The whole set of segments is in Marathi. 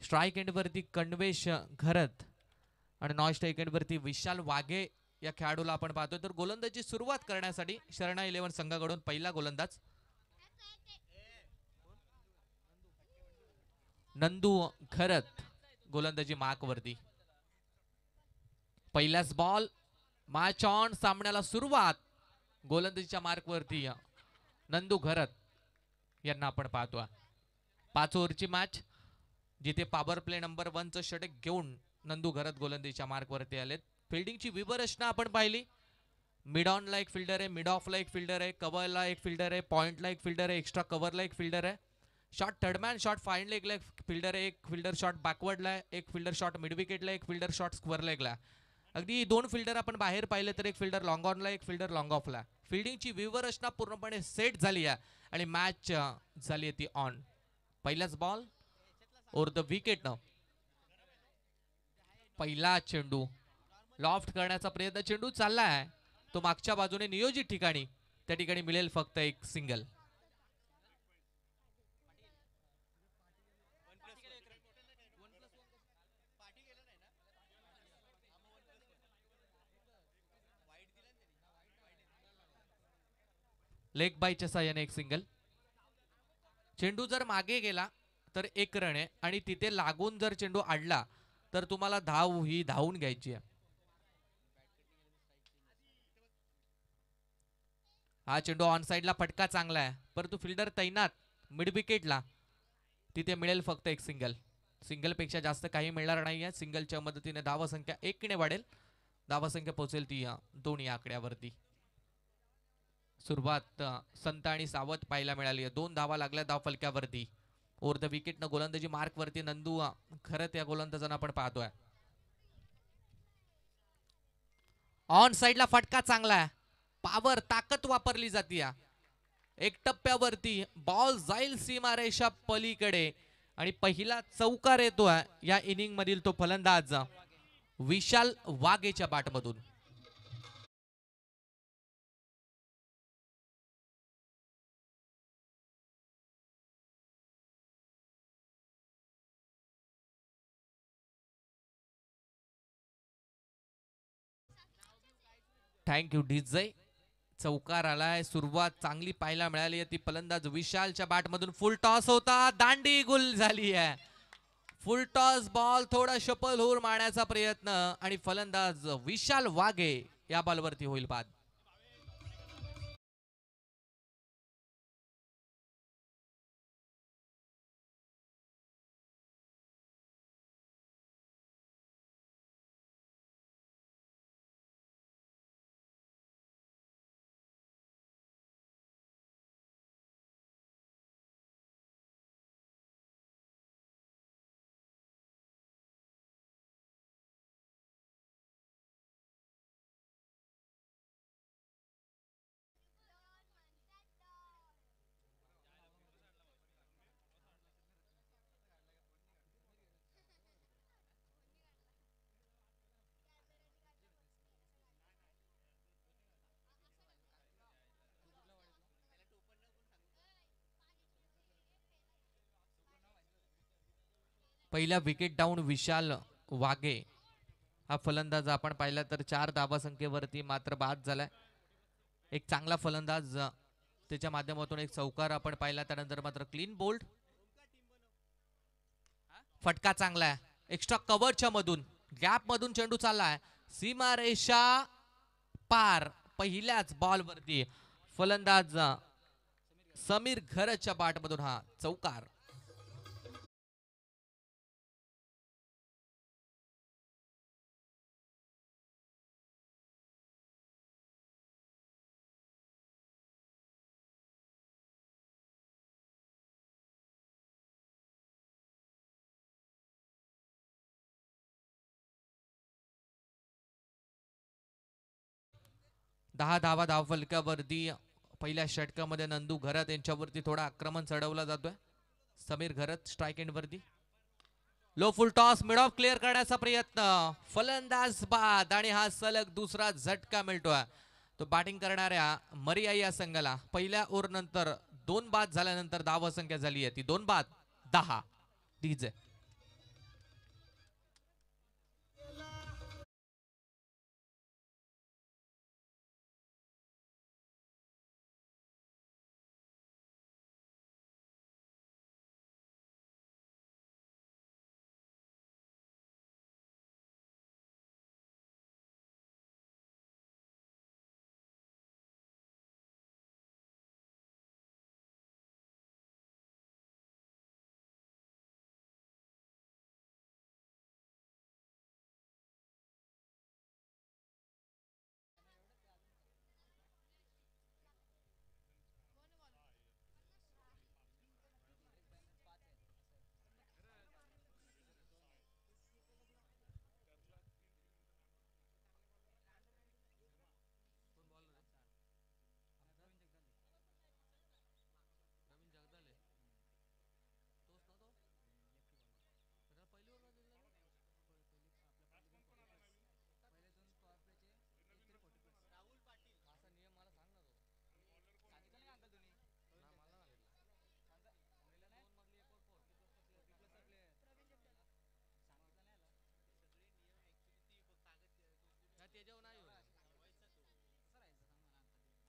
स्ट्राइक एंड वरती कण्वेश घरत आणि नॉन स्ट्राइक एंड वरती विशाल वाघे या खेळाडूला आपण पाहतोय. तर गोलंदाजी सुरुवात करण्यासाठी शरणा 11 संघाकडून पहिला गोलंदाज नंदू घरत गोलंदाजी मार्क वरती. पहिलाच बॉल मॅच ऑन. सामन्याला सुरुवात गोलंदाजीच्या मार्क वरती नंदू घरत यांना आपण पाहतो. 5 ओव्हरची मॅच जिथे पॉवर प्ले नंबर 1 चं षटक घेऊन नंदू घरत गोलंदाजीच्या मार्क वरती आलेत. फिल्डिंगची विवरचना आपण पाहिली. मिड ऑनला एक फिल्डर आहे, मिड ऑफला एक फिल्डर आहे, कव्हरला एक फिल्डर आहे, पॉइंटला एक फिल्डर आहे, एक्स्ट्रा कव्हरला एक फिल्डर आहे, शॉट थर्डमॅन शॉट फाईन लेगला एक फिल्डर आहे, एक फिल्डर शॉट बॅकवर्डला आहे, एक फिल्डर शॉट मिड विकेटला, एक फिल्डर शॉट स्क्वेअर लेगला. अगदी 2 फिल्डर आपण बाहेर पाहिले तर एक फिल्डर लॉंग ऑनला, एक फिल्डर लॉंग ऑफला. फिल्डिंगची व्यूवरचना पूर्णपणे सेट झाली आहे आणि मॅच झाली आहे ती ऑन. पहिलाच बॉल ओव्हर द विकेट न पहिला चेंडू लॉफ्ट करण्याचा प्रयत्न, चेंडू चाललाय तो मागच्या बाजूने नियोजित ठिकाणी, त्या ठिकाणी मिळेल फक्त एक सिंगल. लेग बायच्या साह्याने एक सिंगल. चेंडू जर मागे गेला तर एक रन आहे आणि तिथे लागून जर चेंडू आडला तर तुम्हाला धाव ही धावून घ्यायची आहे. हा चेंडू ऑन साइडला फटका चांगला आहे परंतु फिल्डर तैनात मिड विकेटला, तिथे मिळेल फक्त एक सिंगल. सिंगल पेक्षा जास्त काही मिळणार नाहीये. सिंगलच्या मदतीने धावसंख्या 1 ने वाढेल. धावसंख्या पोहोचेल ती 2 या आकड्यावरती. सुरुवात संत आणि सावध पाहायला मिळाली आहे. 2 धावा लागल्या धाव फलक्यावरती. ओव्हर द विकेट न गोलंदाजी मार्क वरती नंदू खरं त्या गोलंदाजांना आपण पाहतोय. ऑन साइडला फटका चांगला आहे, पावर ताकद वापरली जाते. एक टप्प्यावरती बॉल जाईल सीमारेषा पलीकडे आणि पहिला चौकार येतोय या इनिंग मधील तो फलंदाज विशाल वाघेच्या बॅटमधून. Thank you DJ. चौकार आलाय, सुरुवात चांगली पाहायला मिळाली आहे ती फलंदाज विशालच्या बॅटमधून. फुल टॉस होता, दांडी गुल झाली आहे. फुल टॉस बॉल थोडा शपल होऊन मारण्याचा प्रयत्न आणि फलंदाज विशाल वाघे या बॉलवरती होईल बाद. पहिला विकेट डाऊन विशाल वाघे हा फलंदाज आपण पाहिला तर 4 धावा संख्येवरती मात्र बाद झालाय. एक चांगला फलंदाज त्याच्या माध्यमातून एक चौकार आपण पाहिला, त्यानंतर मात्र क्लीन बोल्ड. फटका चांगला आहे, एक्स्ट्रा कव्हरच्या मधून गॅप मधून चेंडू चाललाय सीमारेषा पार. पहिल्याच बॉल वरती फलंदाज समीर घरच्या बॅटमधून हा चौकार. दहा धावा धाव फलकावरती. पहिल्या षटकामध्ये नंदू घरत यांच्यावरती थोडा आक्रमण चढवला जातोय. समीर घरत स्ट्राइक एंड वरती. Low full toss mid of clear करण्याचा प्रयत्न, फलंदाज बाद आणि हा सलग दुसरा झटका मिळतोय तो बॅटिंग करणाऱ्या मरिया या संघाला. पहिल्या ओव्हर नंतर 2 बाद झाल्यानंतर धाव संख्या झाली आहे ती 2 बाद 10. डीजे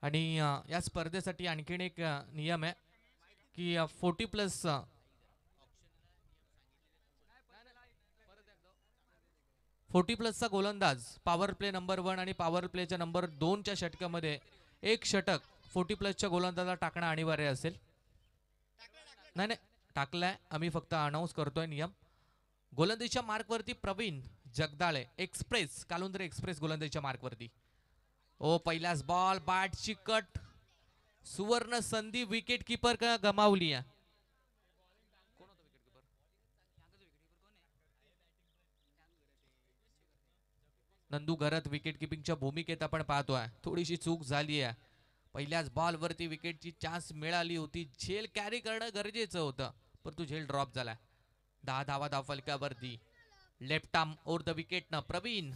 आणि या स्पर्धेसाठी आणखीन एक नियम आहे की 40+ 40+चा गोलंदाज पॉवर प्ले नंबर 1 आणि पॉवर प्लेच्या नंबर 2च्या षटकामध्ये एक षटक 40+च्या गोलंदाजाला टाकणं अनिवार्य असेल. नाही नाही टाकलाय, आम्ही फक्त अनाऊन्स करतोय नियम. गोलंदाजीच्या मार्कवरती प्रवीण जगदाळे एक्सप्रेस, कालुंद्रे एक्सप्रेस गोलंदाजीच्या मार्कवरती. ओ पहिल्याच बॉल बॅटची कट, सुवर्ण संधी विकेट किपर गमावली. नंदू घरत विकेट किपिंगच्या भूमिकेत आपण पाहतोय. थोडीशी चूक झाली आहे. पहिल्याच बॉल वरती विकेटची चान्स मिळाली होती. झेल कॅरी करणं गरजेचं होतं, परंतु झेल ड्रॉप झाला. 10 धावा धावफलकावरती. Left arm over the wicket न प्रवीण.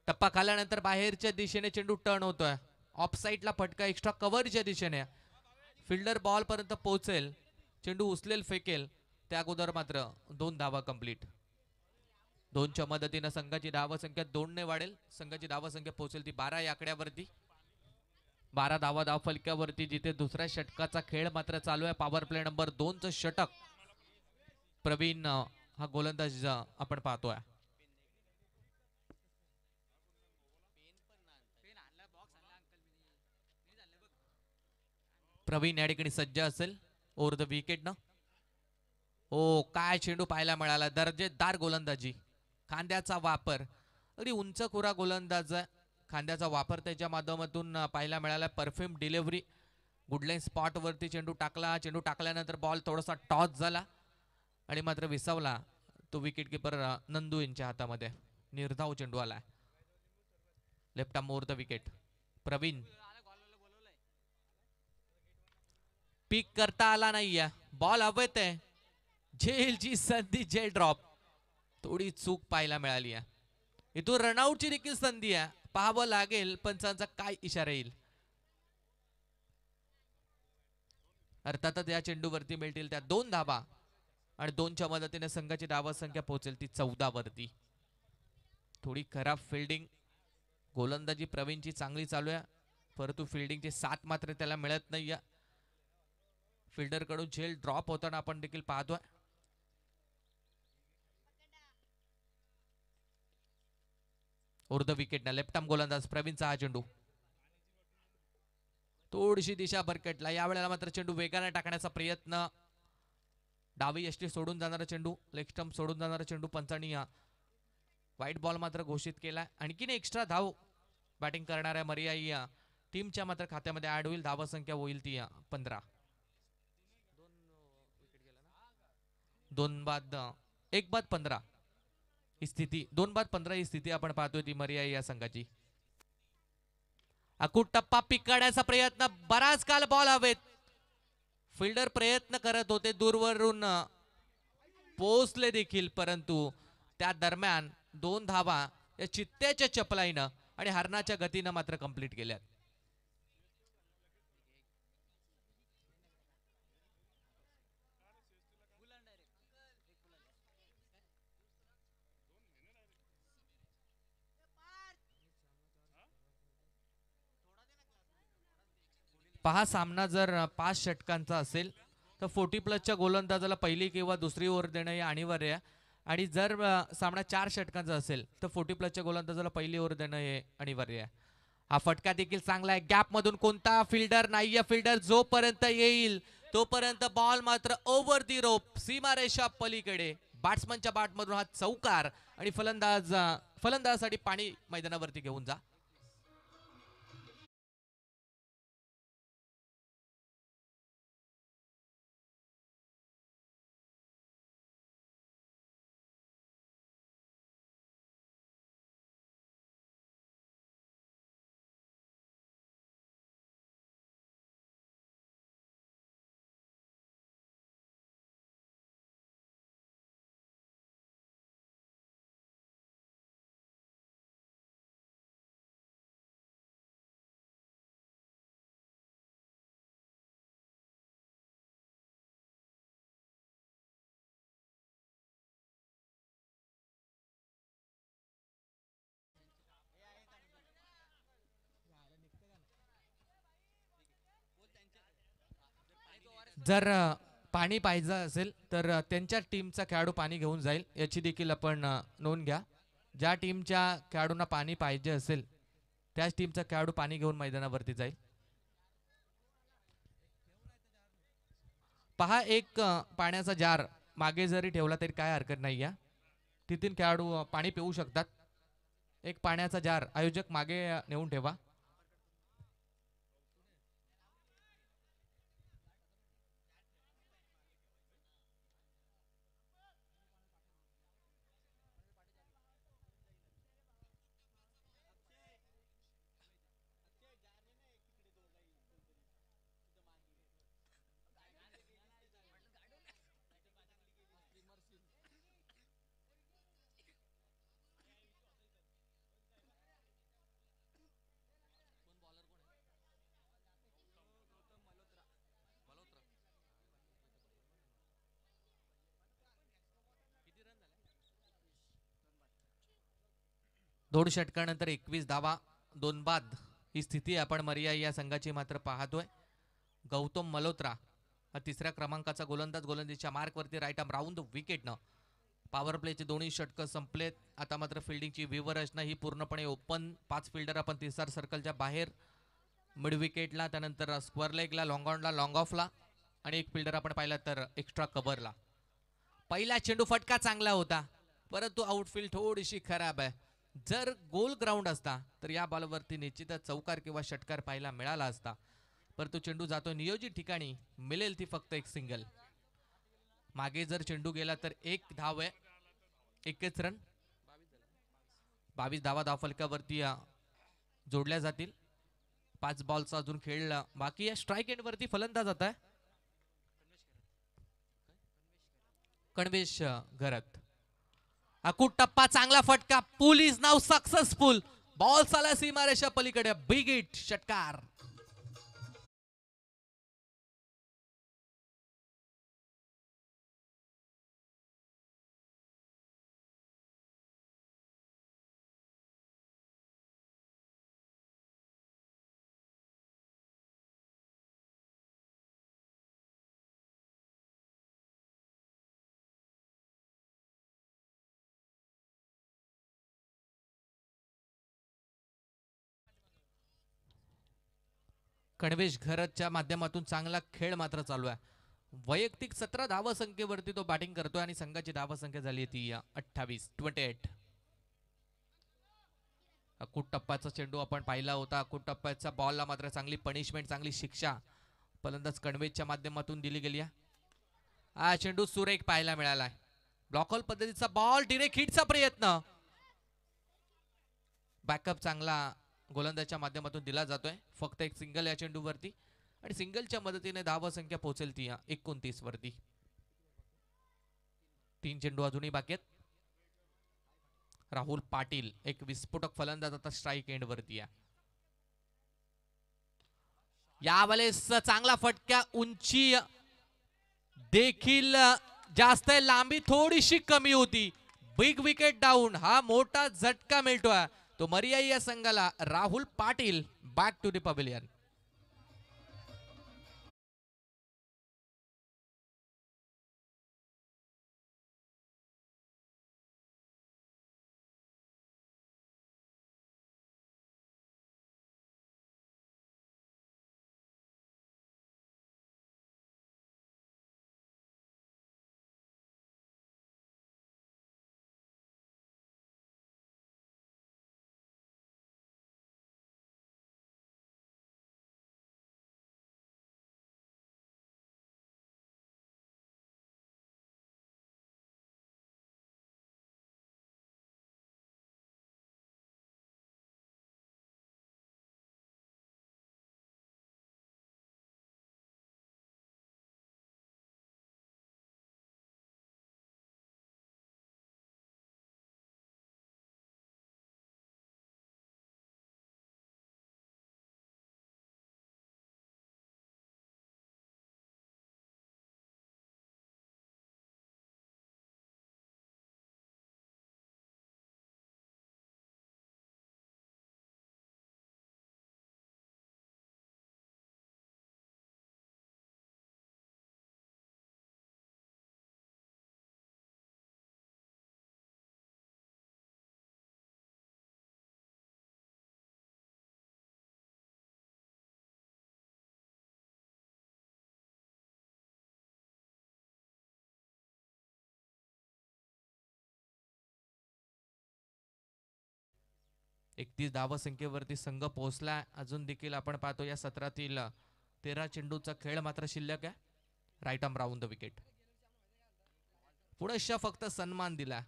टप्पा खाल्यानंतर बाहेरच्या दिशेने चेंडू टर्न होतोय. ऑफ साईडला फटका एक्स्ट्रा कव्हरच्या दिशेने. फिल्डर बॉल पर्यंत पोहोचेल, चेंडू उचलेल फेकेल त्या अगोदर मात्र 2 धावा कंप्लीट. 2च्या मदतीनं संघाची धावसंख्या 2ने वाढेल. संघाची धावसंख्या पोहोचेल ती 12 या आकड्यावरती. 12 धावा धाव फलक्यावरती, जिथे दुसऱ्या षटकाचा खेळ मात्र चालू आहे. पॉवर प्ले नंबर 2चं षटक प्रवीण हा गोलंदाज आपण पाहतोय. प्रवीण या ठिकाणी सज्ज असेल ओव्हर द विकेट न. ओ काय चेंडू पाहायला मिळाला. दर्जेदार गोलंदाजी, खांद्याचा वापर, अगदी उंच खुरा गोलंदाज आहे. खांद्याचा वापर त्याच्या माध्यमातून पाहायला मिळाला. परफ्यूम डिलिव्हरी, गुडलाईन स्पॉट वरती चेंडू टाकला. चेंडू टाकल्यानंतर बॉल थोडासा टॉस झाला आणि मात्र विसावला तो विकेट किपर नंदू यांच्या हातामध्ये. निर्धाव चेंडू आला. Left arm over the wicket. Pravin pick करता आला नाहीये. बॉल हवेत आहे. झेलची संधी, झेल ड्रॉप. थोडी चूक पाहायला मिळाली आहे. इथून रनआउटची देखील संधी आहे. पाहावं लागेल पंचांचा काय इशारा येईल. अर्थातच या चेंडूवरती मिळतील त्या 2 धावा आणि 2च्या मदतीने संघाची धावा संख्या पोहोचेल ती 14 वरती. थोडी खराब फिल्डिंग, गोलंदाजी प्रवीणची चांगली चालू आहे, परंतु फिल्डिंगची साथ मात्र त्याला मिळत नाहीये. फिल्डर कडून झेल ड्रॉप होताना आपण देखील पाहतोय. ओव्हर द विकेट ना लेफ्ट आर्म गोलंदाज प्रवीणचा हा चेंडू. थोडीशी दिशा भरकटला. यावेळेला मात्र चेंडू वेगाने टाकण्याचा प्रयत्न. डावी यष्टी सोडून जाणारा चेंडू, लेग स्टंप सोडून जाणारा चेंडू पंचांनी व्हाईट बॉल मात्र घोषित केला. आणखीन एक्स्ट्रा धाव बॅटिंग करणाऱ्या मर्याई टीमच्या मात्र खात्यामध्ये ऍड होईल. धावा संख्या होईल ती 15. 2 बाद 1 बाद 15 ही स्थिती, 2 बाद 15 ही स्थिती आपण पाहतोय ती मर्याई या संघाची. अकूट टप्पा पिकाडण्याचा प्रयत्न, बराच काल बॉल हवेत. फिल्डर प्रयत्न करत होते, दूरवरून पोहोचले देखील, परंतु त्या दरम्यान 2 धावा या चित्त्याच्या चपलाईनं आणि हरणाच्या गतीनं मात्र कंप्लीट केल्यात. पहा, सामना जर 5 षटकांचा असेल तर 40+ गोलंदाजाला पहिली किंवा दुसरी ओव्हर देणं हे अनिवार्य आहे. आणि जर सामना 4 षटकांचा असेल तर 40+ गोलंदाजाला पहिली ओव्हर देणं हे अनिवार्य आहे. हा फटका देखील चांगला आहे. गॅप मधून कोणता फिल्डर नाहीये. फिल्डर जोपर्यंत येईल तोपर्यंत बॉल मात्र ओव्हर दी रोप, सीमारेषा पलीकडे. बॅट्समनच्या बॅटमधून हा चौकार आणि फलंदाजासाठी पाणी मैदानावरती घेऊन जा. जर पाणी पाहिजे असेल तर त्यांच्या टीमचा खेळाडू पाणी घेऊन जाईल, याची देखील आपण नोंद घ्या. ज्या टीमच्या खेळाडूंना पाणी पाहिजे असेल त्याच टीमचा खेळाडू पाणी घेऊन मैदानावरती जाईल. पहा, एक पाण्याचा जार मागे जरी ठेवला तरी काय हरकत नाही या, तिथून खेळाडू पाणी पिऊ शकतात. एक पाण्याचा जार आयोजक मागे नेऊन ठेवा. दोन षटकानंतर 21 धावा 2 बाद ही स्थिती आपण मरिया या संघाची मात्र पाहतोय. गौतम मल्होत्रा हा तिसऱ्या क्रमांकाचा गोलंदाज, गोलंदाजीच्या मार्कवरती राईट आर्म राऊंड विकेटनं. पॉवर प्लेचे दोन्ही षटकं संपलेत. आता मात्र फिल्डिंगची व्यूहरचना ही पूर्णपणे ओपन. 5 फिल्डर आपण तिसऱ्या सर्कलच्या बाहेर, मिड विकेटला, त्यानंतर स्क्वेअर लेगला, लॉंग ऑनला, लॉंग ऑफला, आणि एक फिल्डर आपण पाहिला तर एक्स्ट्रा कव्हरला. पहिला चेंडू फटका चांगला होता, परंतु आउटफील्ड थोडीशी खराब आहे. जर गोल ग्राउंड असता तर या बॉलवरती निश्चितच चौकार किंवा षटकार पाहायला मिळाला असता, परंतु चेंडू जातो नियोजित ठिकाणी, मिळेल ती फक्त एक सिंगल. मागे जर चेंडू गेला तर एक धाव आहे, एकच रन. 22 धावा धावफलकावरती जोडल्या जातील. 5 बॉलचा अजून खेळ बाकी आहे. स्ट्राईक एंड वरती फलंदाज आता आहे कणवेश घरत. अकूट टप्पा, चांगला फटका, पूल इज नाव सक्सेसफुल. बॉल चाला सीमारेषा पलीकडे, बिग हिट, षटकार. कणवेश घरतच्या माध्यमातून चांगला खेळ मात्र चालू आहे. वैयक्तिक 17 धावसंख्येवरती तो बॅटिंग करतोय आणि संघाची धावसंख्या झाली ती 28. अकूट टप्प्याचा चेंडू आपण पाहिला होता. अकूट टप्प्याच्या बॉलला मात्र चांगली पनिशमेंट, चांगली शिक्षा फलंदाज कणवेशच्या माध्यमातून दिली गेली. हा चेंडू सुरेख पाहायला मिळाला. ब्लॉकहोल पद्धतीचा बॉल, डिरेक्ट हिटचा प्रयत्न, बॅकअप चांगला गोलंदाजच्या माध्यमातून दिला जातोय. फक्त एक सिंगल या चेंडूवरती, आणि सिंगलच्या मदतीने धावसंख्या पोहोचेल ती 29 वरती. 3 चेंडू अजूनही बाकी आहेत. राहुल पाटील एक विस्फोटक फलंदाज आता स्ट्राईक एंड वरती आहे. यावेळेस चांगला फटका, उंची देखील जास्त, लांबी थोडीशी कमी होती. बिग विकेट डाऊन, हा मोठा झटका मिळतोय तो मरिया या संघाला. Rahul Patil back to the pavilion. 31 धावसंख्येवरती संघ पोहोचला. अजून देखील आपण पाहतो या सत्रातील 13 चेंडूचा खेळ मात्र शिल्लक आहे. Right arm round the wicket. पुढेशा फक्त सन्मान दिला.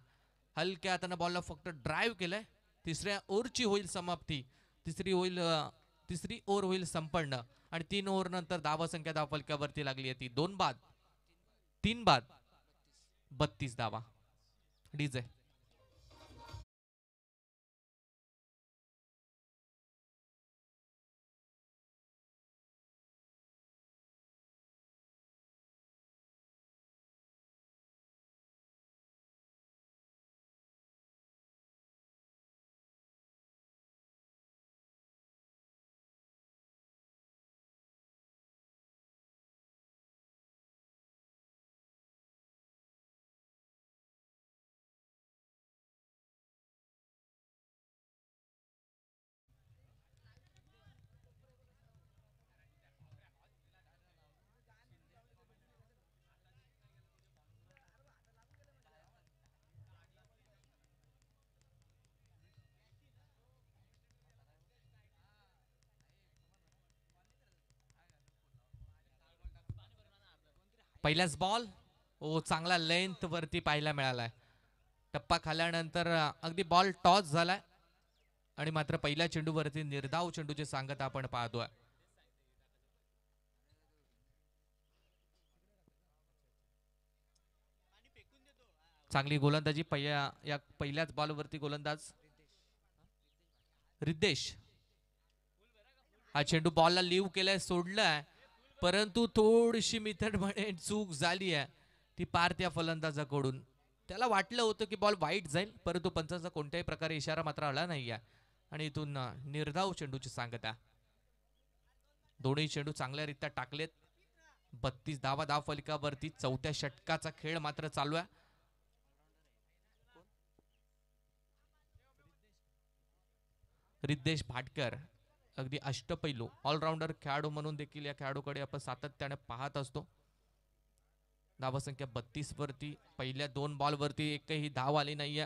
हलक्या हाताने बॉलला फक्त ड्राईव्ह केलंय. तिसऱ्या ओव्हरची होईल समाप्ती. तिसरी ओव्हर होईल संपन्न आणि 3 ओव्हर नंतर धावसंख्या धावफलकावरती लागली आहे ती 2 बाद 3 बाद 32 धावा. डीजे पहिल्याच बॉल. ओ चांगला लेंथ वरती पाहायला मिळालाय. टप्पा खाल्यानंतर अगदी बॉल टॉस झालाय आणि मात्र पहिल्या चेंडूवरती निर्धाव चेंडूची सांगता आपण पाहतोय. चांगली गोलंदाजी पहिल्याच बॉलवरती गोलंदाज रिद्देश. हा चेंडू बॉलला लिव्ह केलाय, सोडलाय, परंतु थोडीशी मिथडपणे चूक झाली आहे ती पार त्या फलंदाजाकडून. त्याला वाटलं होतं की बॉल वाईट जाईल, परंतु पंचाचा कोणत्याही प्रकारे इशारा मात्र आला नाहीये आणि इथून निर्धाव चेंडूची सांगता. दोन्ही चेंडू चांगल्यारीत्या टाकलेत. 32 धावा धाव फलकावरती. चौथ्या षटकाचा खेळ मात्र चालू आहे. रिद्देश भाटकर अगदी अष्टपैलू ऑलराऊंडर खेळाडू म्हणून देखील या खेळाडूकडे आपण सातत्याने पाहत असतो. धावसंख्या 32 वरती. पहिल्या 2 बॉलवरती एकही धाव आली नाहीये.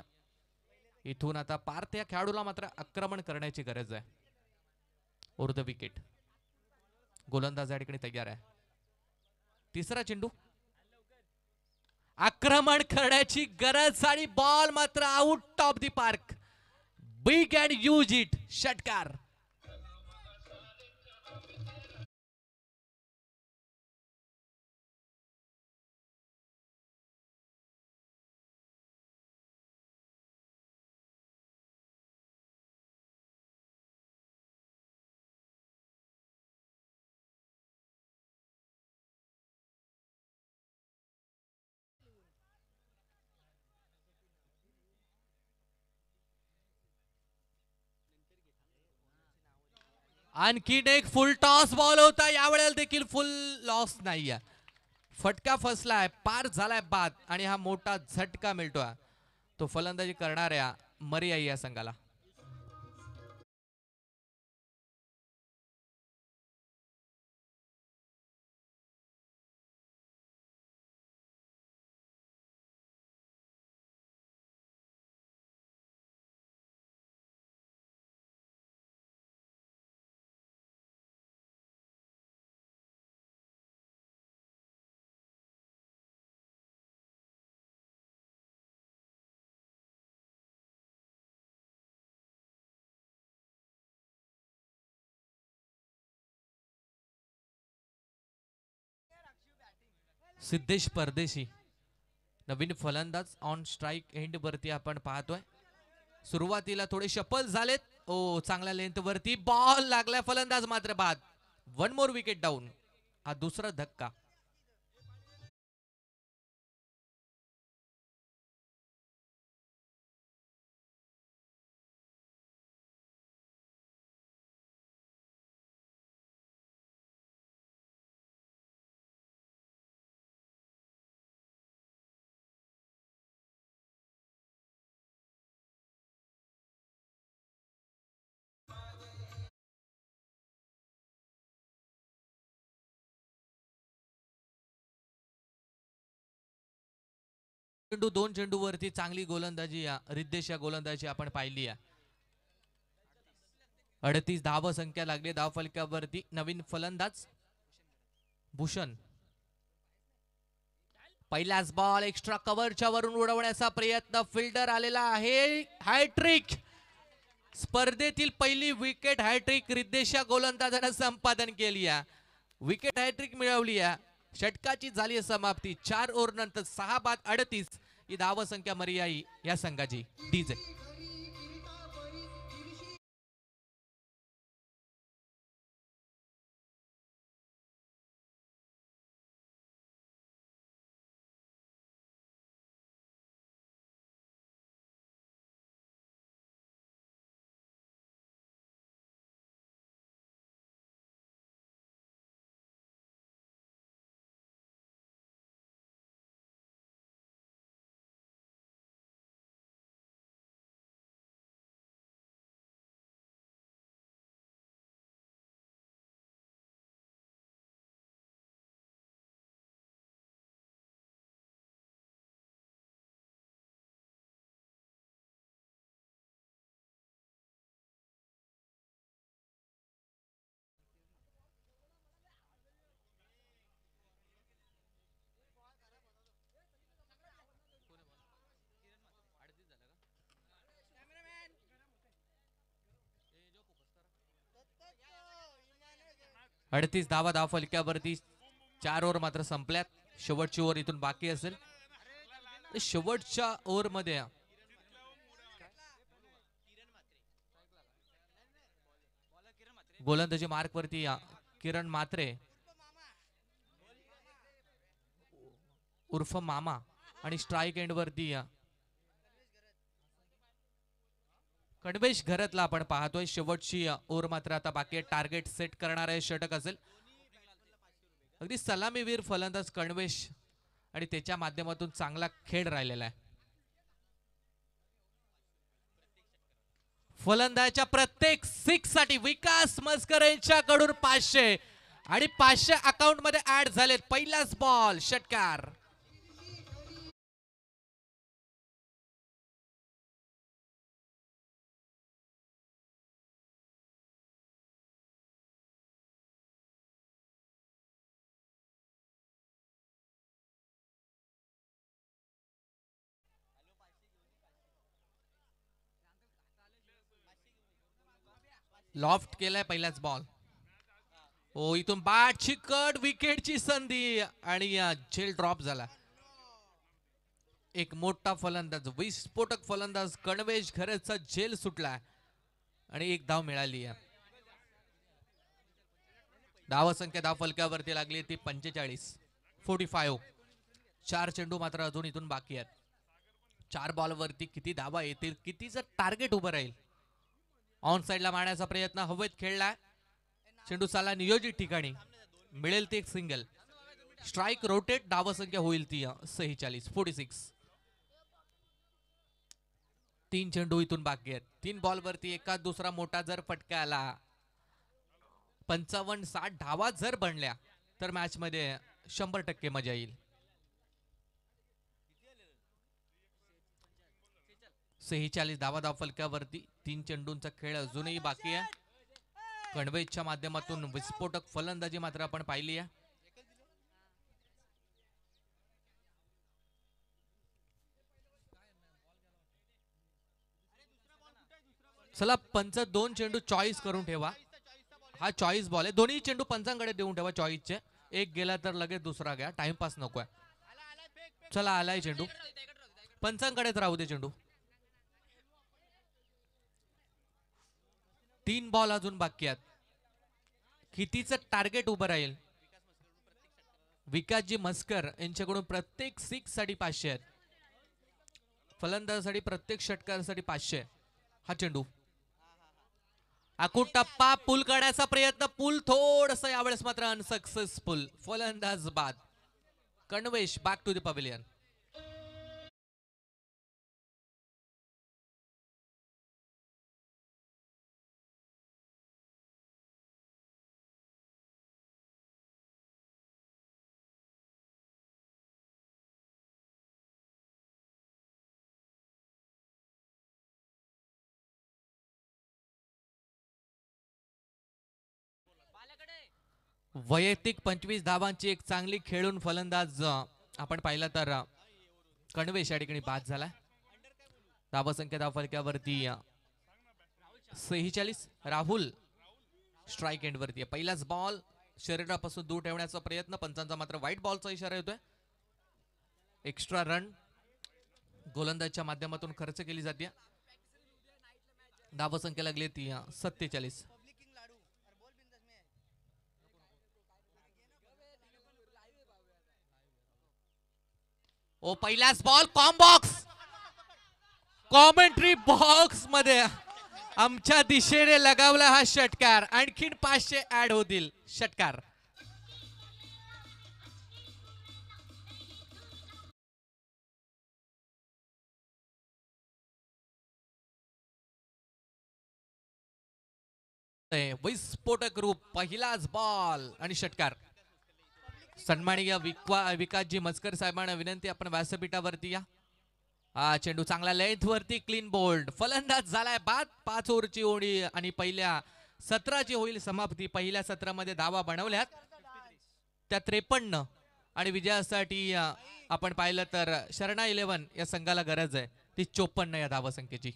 इथून आता पार त्या खेळाडूला मात्र आक्रमण करण्याची गरज आहे. Over the wicket. गोलंदाज या ठिकाणी तयार आहे. तिसरा चेंडू. आक्रमण करण्याची गरज आणि बॉल मात्र out of the park. Big and use it. षटकार. आणखीन एक फुल टॉस बॉल होता. यावेळेला देखील फुल लॉस नाहीये. फटका फसलाय, पार झालाय बाद आणि हा मोठा झटका मिळतोय तो फलंदाजी करणाऱ्या मरियाई या संघाला. सिद्धेश परदेशी नवीन फलंदाज ऑन स्ट्राइक एंड वरती आपण पाहतोय. सुरुवातीला थोडे शफल झालेत. ओ चांगल्या लेंथ वरती बॉल लागलाय. फलंदाज मात्र बाद. 1 मोर विकेट डाऊन. हा दुसरा धक्का. दोन चेंडू वरती चांगली गोलंदाजी रिद्देश या गोलंदाजी आपण पाहिली आहे. 38 धाव संख्या लागली धाव फलकावरती. नवीन फलंदाज भूषण. पहिलाच बॉल एक्स्ट्रा कव्हरच्या वरून उडवण्याचा प्रयत्न. फिल्डर आलेला आहे. हॅट्रिक. स्पर्धेतील पहिली विकेट हॅट्रिक रिद्देश या गोलंदाजाने संपादन केली आहे. विकेट हॅट्रिक मिळवली आहे. षटकाची झाली समाप्ती. 4 ओव्हर नंतर 6 बाद 38 ही धाव संख्या मर्याई या संघाची. डीजे. अडतीस धावा धाव फलक्यावरती. 4 ओव्हर मात्र संपल्यात. शेवटची ओव्हर इथून बाकी असेल. शेवटच्या ओव्हर मध्ये गोलंदाजी मार्क वरती किरण म्हात्रे उर्फ मामा आणि स्ट्राईक एंड वरती कणवेश घरातला आपण पाहतोय. शेवटची ओव्हर मात्र आता बाकी आहे. टार्गेट सेट करणार आहे षटक असेल. अगदी सलामीवीर फलंदाज कणवेश आणि त्याच्या माध्यमातून चांगला खेळ राहिलेला आहे. फलंदाजाच्या प्रत्येक 6 साठी विकास मस्कर यांच्याकडून 500 आणि 500 अकाउंट मध्ये ऍड झालेत. पहिलाच बॉल षटकार. लॉफ्ट केलाय पहिलाच बॉल. हो इथून बाटची कट विकेटची संधी आणि झेल ड्रॉप झाला. एक मोठा फलंदाज विस्फोटक फलंदाज कणवेश घरचा झेल सुटला आणि एक धाव मिळाली आहे. धाव संख्या धाव फलकावरती लागली ती 45. 4 चेंडू मात्र अजून इथून बाकी आहेत. 4 बॉल वरती किती धावा येतील, कितीचं टार्गेट उभं राहील. ऑन साइडला मारण्याचा प्रयत्न हवेत खेळला. चेंडू साला नियोजित ठिकाणी मिळेल ते एक सिंगल. Strike rotate. धाव संख्या होईल ती 46. 3 चेंडू इथून बाकी आहेत. 3 बॉल वरती एका दुसरा मोठा जर फटका आला 55-60 धावा जर बनल्या तर मॅच मध्ये 100% मजा येईल. 46 धावा धाव फलकावरती. 3 चेंडूंचा खेळ अजूनही बाकी आहे. कणवेशच्या माध्यमातून विस्फोटक फलंदाजी मात्र आपण पाहिली आहे. चला पंच 2 चेंडू चॉईस करून ठेवा. हा चॉईस बॉल आहे. दोन्ही चेंडू पंचांकडे देऊन ठेवा चॉईसचे. एक गेला तर लगेच दुसरा घ्या. टाइमपास नकोय. चला आलाय चेंडू. पंचांकडेच राहू दे चेंडू. 3 बॉल अजून बाकी आहेत. कितीचं टार्गेट उभं राहील. विकासजी मस्कर यांच्याकडून प्रत्येक 6 साठी 500 आहेत. फलंदाजासाठी प्रत्येक षटकारासाठी 500. हा चेंडू आखूड टप्पा पूल करण्याचा प्रयत्न. पूल थोडस यावेळेस मात्र अनसक्सेसफुल. फलंदाज बाद. कणवेश बॅक टू द पवेलियन. वैयक्तिक 25 धावांची एक चांगली खेळून फलंदाज आपण पाहिला तर कणवेश या ठिकाणी बाद झाला. धावसंख्या धावफलक्यावरती 46. राहुल स्ट्राइक एंड वरती. पहिलाच बॉल शरीरापासून दूर ठेवण्याचा प्रयत्न, पंचांचा मात्र व्हाईट बॉलचा इशारा येतोय. एक्स्ट्रा रन गोलंदाजच्या माध्यमातून खर्च केली जाते. धावसंख्या लागली ती 47. ओ पहिलाच बॉल कॉमेंट्री बॉक्स मध्ये आमच्या दिशेने लगावला हा षटकार. आणखीन 500 ऍड होतील. षटकार विस्फोटक रूप. पहिलाच बॉल आणि षटकार. सन्माननीय विकासजी मस्कर साहेबांना विनंती, आपण व्यासपीठावरती या. हा चेंडू चांगला लेंथ वरती, क्लीन बोल्ड. फलंदाज झालाय बाद. 5 ओव्हरची ओढी आणि पहिल्या सत्राची होईल समाप्ती. पहिल्या सत्रामध्ये धावा बनवल्यात त्या 53 आणि विजयासाठी आपण पाहिलं तर शरणा 11 या संघाला गरज आहे ती 54 या धावसंख्येची.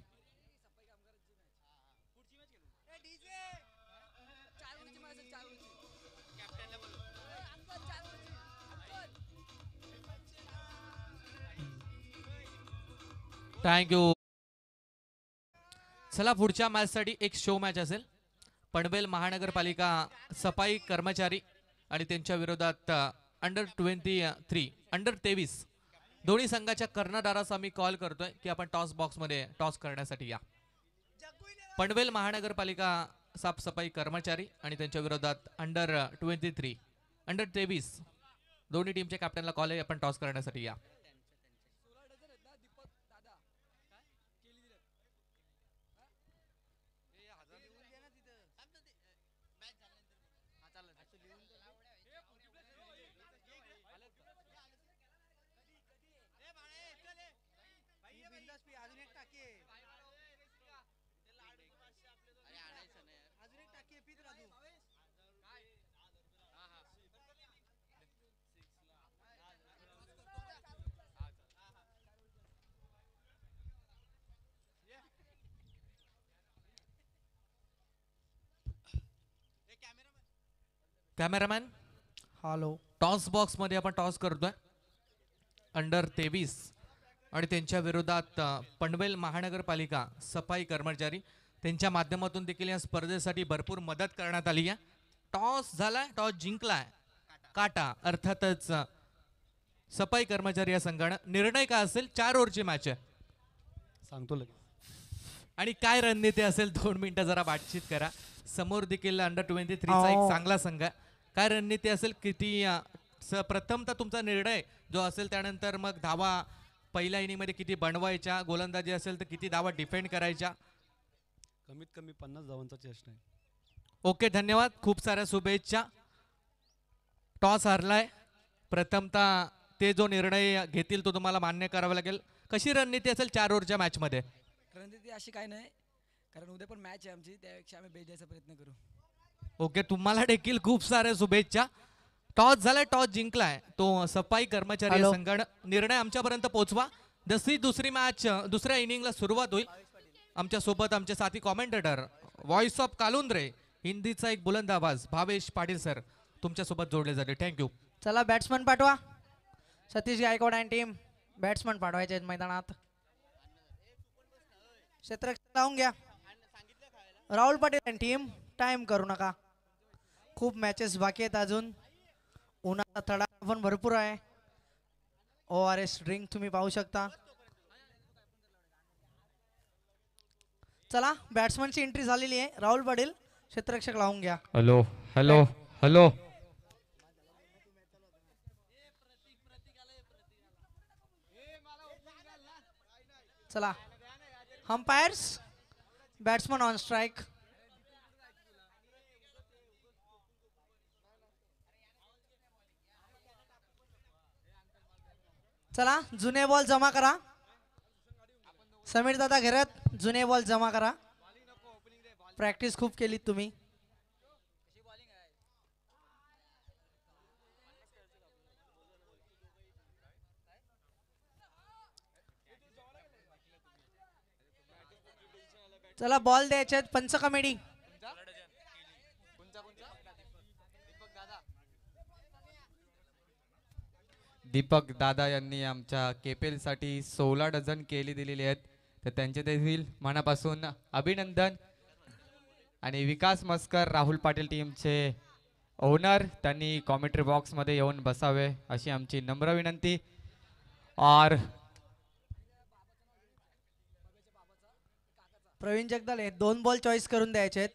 थँक्यू. चला पुढच्या मॅच साठी एक शो मॅच असेल. पनवेल महानगरपालिका सफाई कर्मचारी आणि त्यांच्या विरोधात अंडर 23 दोन्ही संघाच्या कर्णधारास आम्ही कॉल करतोय की आपण टॉस बॉक्स मध्ये टॉस करण्यासाठी या. पनवेल महानगरपालिका साफसफाई कर्मचारी आणि त्यांच्या विरोधात अंडर 23 दोन्ही टीमच्या कॅप्टनला कॉल आहे, आपण टॉस करण्यासाठी या. Cameraman hello. टॉस बॉक्स मध्ये आपण टॉस करतोय. अंडर 23 आणि त्यांच्या विरोधात पनवेल महानगरपालिका सफाई कर्मचारी, त्यांच्या माध्यमातून देखील या स्पर्धेसाठी भरपूर मदत करण्यात आली आहे. टॉस झालाय, टॉस जिंकलाय काटा, अर्थातच सफाई कर्मचारी या संघानं. निर्णय काय असेल? 4 ओव्हरची मॅच आहे, सांगतो लगेच. आणि काय रणनीती असेल 2 मिनिटं जरा बातचीत करा. समोर देखील अंडर 23 एक चांगला संघ आहे. काय रणनीती असेल? किती प्रथमतः तुमचा निर्णय जो असेल, त्यानंतर मग धावा पहिल्या इनिंग मध्ये किती बनवायच्या, गोलंदाजी असेल तर किती धावा डिफेंड करायच्या. कमीत कमी 50 धावांचा चेष्टा आहे. ओके, धन्यवाद, खूप साऱ्या शुभेच्छा. टॉस हरलाय, प्रथमतः ते जो निर्णय घेतील तो तुम्हाला मान्य करावा लागेल. कशी रणनीती असेल 4 ओव्हरच्या मॅच मध्ये? रणनीती अशी काय नाही, कारण उद्या पण मॅच आहे आमची, त्यापेक्षा आम्ही बेस द्यायचा प्रयत्न करू. ओके, तुम्हाला देखील खूप साऱ्या शुभेच्छा. टॉस झालाय, टॉस जिंकलाय तो सफाई कर्मचारी संघानं. निर्णय आमच्यापर्यंत पोहोचवा. जशी दुसरी मॅच दुसऱ्या इनिंगला सुरुवात होईल, आमच्या सोबत आमचे साथी कॉमेंटेटर, व्हॉइस ऑफ कालुंद्रे हिंदीचा एक बुलंद आवाज भावेश पाटील सर तुमच्या सोबत जोडले जाते. थँक्यू. चला बॅट्समन पाठवा. सतीश गायकवाड आणि टीम बॅट्समन पाठवायचे मैदानात. क्षेत्ररक्षक लावून घ्या. राहुल पाटील आणि टीम टाइम करू नका, खूप मॅचेस बाकी आहेत अजून. उन्हाचा तडाखा पण भरपूर आहे. ORS ड्रिंक तुम्ही पाहू शकता. चला बॅट्समनची एंट्री झालेली आहे. राहुल पाटील, क्षेत्ररक्षक लावून घ्या. Hello hello hello. चला अंपायर्स, बॅट्समन ऑन स्ट्राइक. चला जुने बॉल जमा करा. समीर दादा घेरत, जुने बॉल जमा करा. प्रॅक्टिस खूप केली तुम्ही. चला बॉल द्यायचे आहेत पंच कमेडी. दीपक दादा यांनी आमच्या केपेल साठी 16 डझन केली दिलेली आहेत, तर त्यांचे देखील मनापासून अभिनंदन. आणि विकास मस्कर राहुल पाटील टीमचे ओनर, त्यांनी कॉमेंट्री बॉक्स मध्ये येऊन बसावे अशी आमची नम्र विनंती. और प्रवीण जगदाले 2 बॉल चॉईस करून द्यायचे आहेत.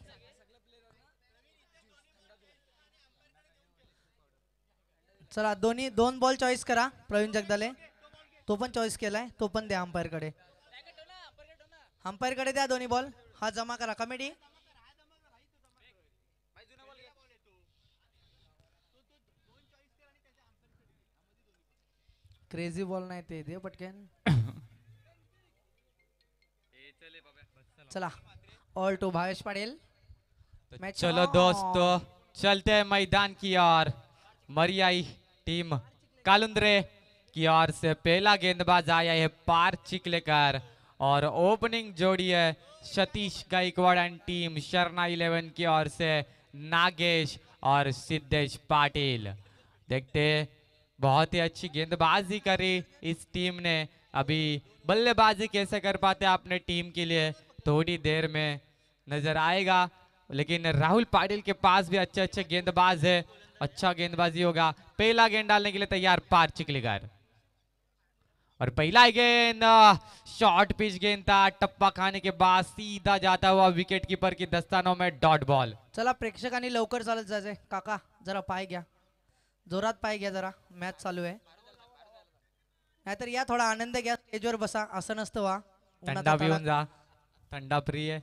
चला 2 बॉल चॉईस करा. प्रवीण जगदाले तो पण चॉईस केलाय, तो पण द्या अंपायर कडे. अंपायर कडे द्या 2 बॉल. हा जमा करा कमेडी. क्रेझी बॉल नाही ते दे पटकन. चला all to Bhavesh Patil. Match चलो ऑन. दोस्तों, चलते हैं मैदान की ओर. मरियाई टीम कालुंद्रे की ओर से पहला गेंदबाज आया है पार्थ चिखलेकर, और ओपनिंग जोड़ी है सतीश गायकवाड़ एंड टीम शर्मा 11 की ओर से नागेश और सिद्धेश पाटिल. देखते हैं, बहुत ही अच्छी गेंदबाजी करी इस टीम ने. अभी बल्लेबाजी कैसे कर पाते अपने टीम के लिए थोड़ी देर में नजर आएगा, लेकिन राहुल पाटिल के पास भी अच्छे अच्छे गेंदबाज है. अच्छा गेंदबाजी होगा. पहला गेंद डालने के लिए तैयार पार्थ चिखलेकर, और पहला गेंद शॉर्ट पिच गेंद था. टप्पा खाने के बाद सीधा जाता हुआ विकेट कीपर की दस्तानों में डॉट बॉल. चला प्रेक्षकांनी लवकर चालत जायचंय. काका जरा पाय घ्या, जोरात पाय घ्या जरा, मॅच चालू आहे. नाहीतर या थोडा आनंद घ्या, स्टेजवर बसा. असं नसतं वा. ठंडा पिऊन जा, ठंडा प्रिय है.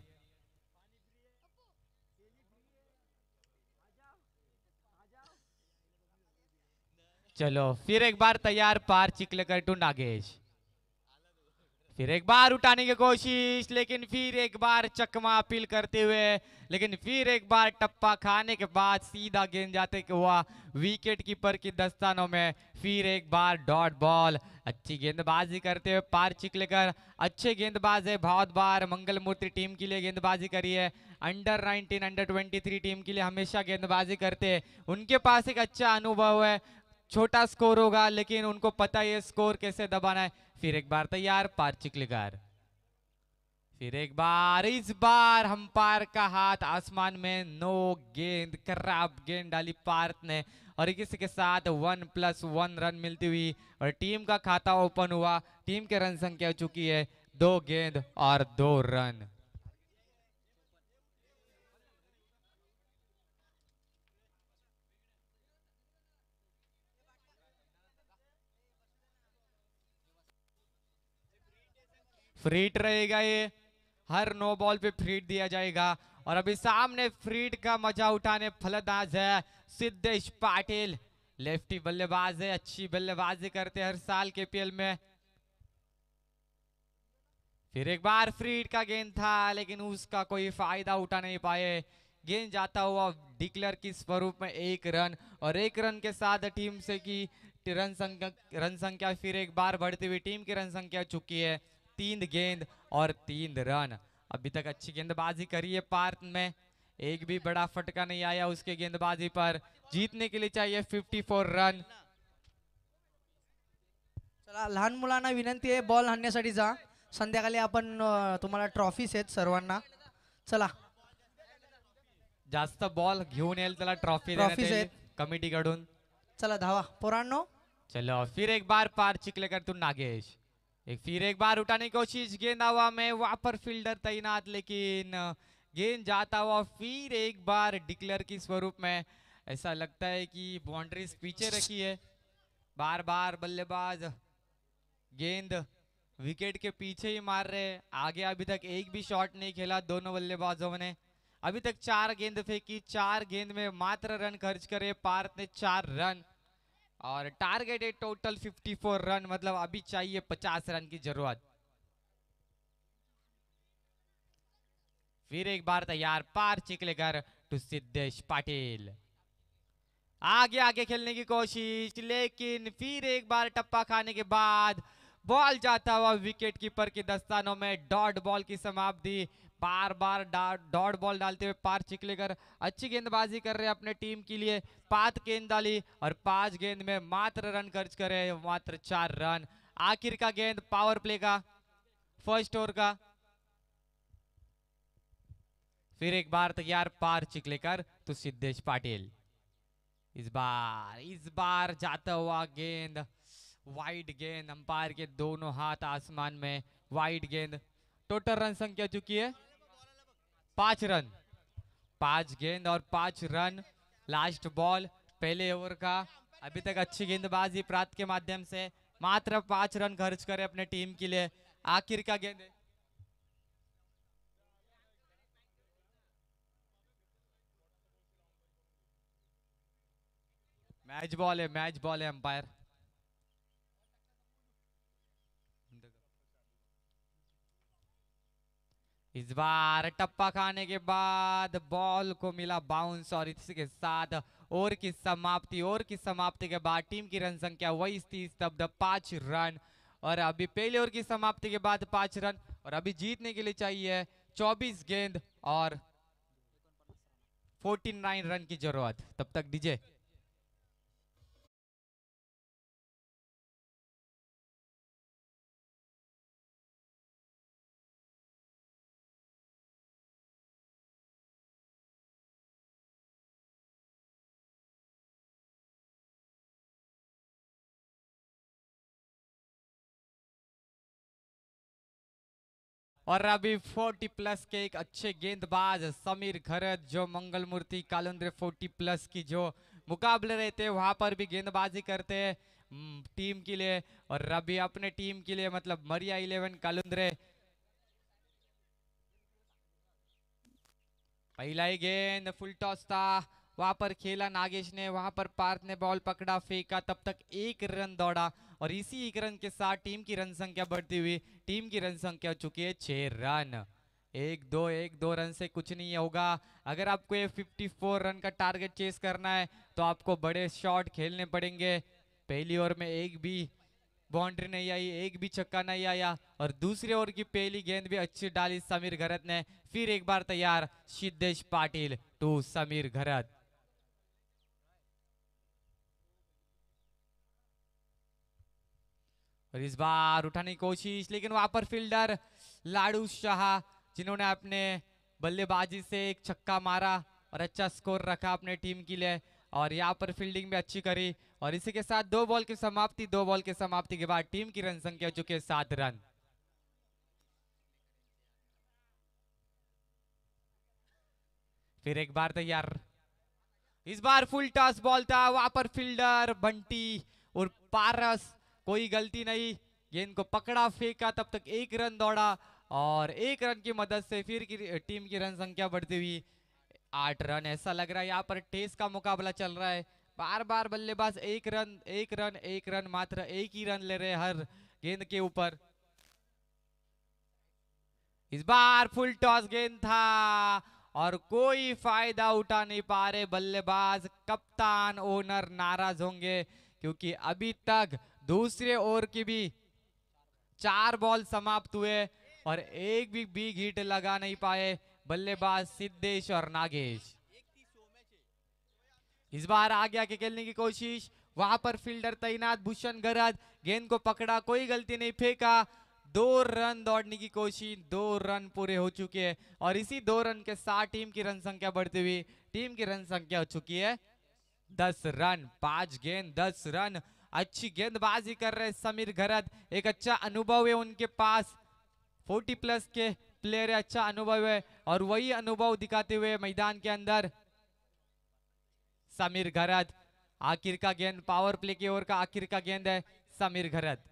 चलो फिर एक बार तैयार पार चिखलेकर टू नागेश. फिर एक बार उठाने की कोशिश, लेकिन फिर एक बार चकमा अपील करते हुए, लेकिन फिर एक बार टप्पा खाने के बाद सीधा गेंद जाते हुआ विकेट कीपर की दस्तानों में. फिर एक बार डॉट बॉल. अच्छी गेंदबाजी करते हुए पार चिखलेकर अच्छे गेंदबाज है. बहुत बार मंगल मूर्ति टीम के लिए गेंदबाजी करी है. अंडर 19 अंडर 23 टीम के लिए हमेशा गेंदबाजी करते हैं. उनके पास एक अच्छा अनुभव है. छोटा स्कोर होगा, लेकिन उनको पता है स्कोर कैसे दबाना है. फिर एक बार तैयार पार चिखलेकर. फिर एक बार, इस बार अंपायर का हाथ आसमान में. नो गेंद, खराब गेंद डाली पार्थ ने, और इसी के साथ 1+1 रन मिलती हुई और टीम का खाता ओपन हुआ. टीम के रन संख्या हो चुकी है 2 गेंद और 2 रन. फ्रीट रहेगा ये, हर 9 बॉल पे फ्रीट दिया जाएगा. और अभी सामने फ्रीट का मजा उठाने फलंदाज है सिद्धेश पाटिल. लेफ्टी बल्लेबाज है, अच्छी बल्लेबाजी करते हर साल केपीएल में. फिर एक बार फ्रीट का गेंद था, लेकिन उसका कोई फायदा उठा नहीं पाए. गेंद जाता हुआ डिक्लेयर की स्वरूप में 1 रन, और 1 रन के साथ टीम से की रन संख्या फिर एक बार बढ़ती हुई टीम की रन संख्या चुकी है 3 गेंद और 3 रन. अभी तक अच्छी गेंदबाजी करी है पार्थ में, एक भी बड़ा फटका नहीं आया उसके गेंदबाजी पर. जीतने के लिए चाहिए 54 रन. चला लहान मुलांना विनंती आहे, बॉल हाणण्यासाठी जा. संध्याकाळी आपण तुम्हाला ट्रॉफीज आहेत सर्वांना. चला जास्त बॉल घेऊन येईल त्याला ट्रॉफी Trophies देण्यात येईल आहेत. कमिटीकडून. चला धावा पोरांनो. चलो फिर एक बार पार चिखलेकर टू नागेश. फिर एक बार उठाने की कोशिश, गेंद हवा में, वहां पर फील्डर तैनात, लेकिन गेंद जाता हुआ फिर एक बार डिक्लेयर की स्वरूप में. ऐसा लगता है कि बाउंड्रीज पीछे रखी है. बार बार बल्लेबाज गेंद विकेट के पीछे ही मार रहे. आगे अभी तक एक भी शॉट नहीं खेला दोनों बल्लेबाजों ने. अभी तक 4 गेंद फेंकी, 4 गेंद में मात्र रन खर्च करे पार्थ ने 4 रन, और टारगेट है टोटल 54 रन. मतलब अभी चाहिए 50 रन की जरूरत. फिर एक बार तैयार पार चिखलेकर टू सिद्धेश पाटिल. आगे आगे खेलने की कोशिश, लेकिन फिर एक बार टप्पा खाने के बाद बॉल जाता हुआ विकेट कीपर के दस्तानों में. डॉट बॉल की समाप्ति. बार बार डॉट बॉल डालते हुए पार चिखलेकर अच्छी गेंदबाजी कर रहे हैं अपने टीम के लिए। 5 गेंद डाली और 5 गेंद में मात्र रन खर्च करे, मात्र 4 रन। आखिर का गेंद पावर प्ले का, फर्स्ट ओवर का। फिर एक बार तैयार पार चिखलेकर तो सिद्धेश पाटिल। इस बार जाता हुआ गेंद, वाइड गेंद, अंपायर के दोनों हाथ आसमान में, वाइड गेंद। टोटल रन संख्या चुकी है 5 रन। 5 गेंद और 5 रन। लास्ट बॉल पहले ओवर का। अभी तक अच्छी गेंदबाजी प्राप्त के माध्यम से मात्र 5 रन खर्च करे अपने टीम के लिए। आखिर का गेंद है। मैच बॉल है अंपायर। इस बार टप्पा खाने के बाद बॉल को मिला बाउंस और इसके साथ ओवर की समाप्ति के बाद टीम की रन संख्या वही थी स्तब्ध 5 रन। और अभी पहले ओवर की समाप्ति के बाद 5 रन और अभी जीतने के लिए चाहिए 24 गेंद और 49 रन की जरूरत। तब तक डीजे। और अभी 40 प्लस के एक अच्छे गेंदबाज समीर घरत, जो मंगल मूर्ति कालुंद्रे 40 प्लस की जो मुकाबले रहते हैं वहां पर भी गेंदबाजी करते हैं टीम के लिए। और अभी अपने टीम के लिए मतलब मरिया 11 कालुंद्रे। पहला ही गेंद फुल टॉस था, वहां पर खेला नागेश ने, वहां पर पार्थ ने बॉल पकड़ा, फेंका, तब तक 1 रन दौड़ा और इसी 1 रन के साथ टीम की रन संख्या बढ़ती हुई टीम की रन संख्या हो चुकी है 6 रन। 1-2 रन से कुछ नहीं होगा। अगर आपको ये 54 रन का टारगेट चेस करना है तो आपको बड़े शॉट खेलने पड़ेंगे। पहली ओवर में एक भी बाउंड्री नहीं आई, एक भी छक्का नहीं आया और दूसरे ओवर की पहली गेंद भी अच्छी डाली समीर घरत ने। फिर एक बार तैयार सिद्धेश पाटिल टू समीर घरत। और इस बार उठाने की कोशिश, लेकिन वहां पर फील्डर लाडू शाह जिन्होंने अपने बल्लेबाजी से एक छक्का मारा और अच्छा स्कोर रखा अपने टीम के लिए और यहाँ पर फील्डिंग भी अच्छी करी। और इसी के साथ 2 बॉल की समाप्ति के बाद टीम की रन संख्या चुके है 7 रन। फिर एक बार तैयार। इस बार फुल टॉस बॉल था, वहां पर फील्डर बंटी और पारस, कोई गलती नहीं, गेंद को पकड़ा, फेंका, तब तक 1 रन दौड़ा और 1 रन की मदद से फिर टीम की रन संख्या बढ़ती हुई 8 रन। ऐसा लग रहा है यहाँ पर टेस्ट का मुकाबला चल रहा है। बार बार बल्लेबाज 1 रन मात्र 1 ही रन ले रहे हर गेंद के ऊपर। इस बार फुल टॉस गेंद था और कोई फायदा उठा नहीं पा रहे बल्लेबाज। कप्तान ओनर नाराज होंगे क्योंकि अभी तक दूसरे ओवर की भी 4 बॉल समाप्त हुए और एक भी बिग हिट लगा नहीं पाए बल्लेबाज सिद्धेश और नागेश। इस बार आगे आके खेलने की कोशिश, वहां पर फील्डर तैनात भूषण गरज, गेंद को पकड़ा, कोई गलती नहीं, फेंका, 2 रन दौड़ने की कोशिश, 2 रन पूरे हो चुके हैं और इसी 2 रन के साथ टीम की रन संख्या बढ़ती हुई टीम की रन संख्या हो चुकी है 10 रन। 5 गेंद 10 रन। अच्छी गेंदबाजी कर रहे समीर घरत, एक अच्छा अनुभव है उनके पास, 40 प्लस के प्लेयर है, अच्छा अनुभव है और वही अनुभव दिखाते हुए मैदान के अंदर समीर घरत। आखिर का गेंद पावर प्ले की ओर का आखिर का गेंद है समीर घरत।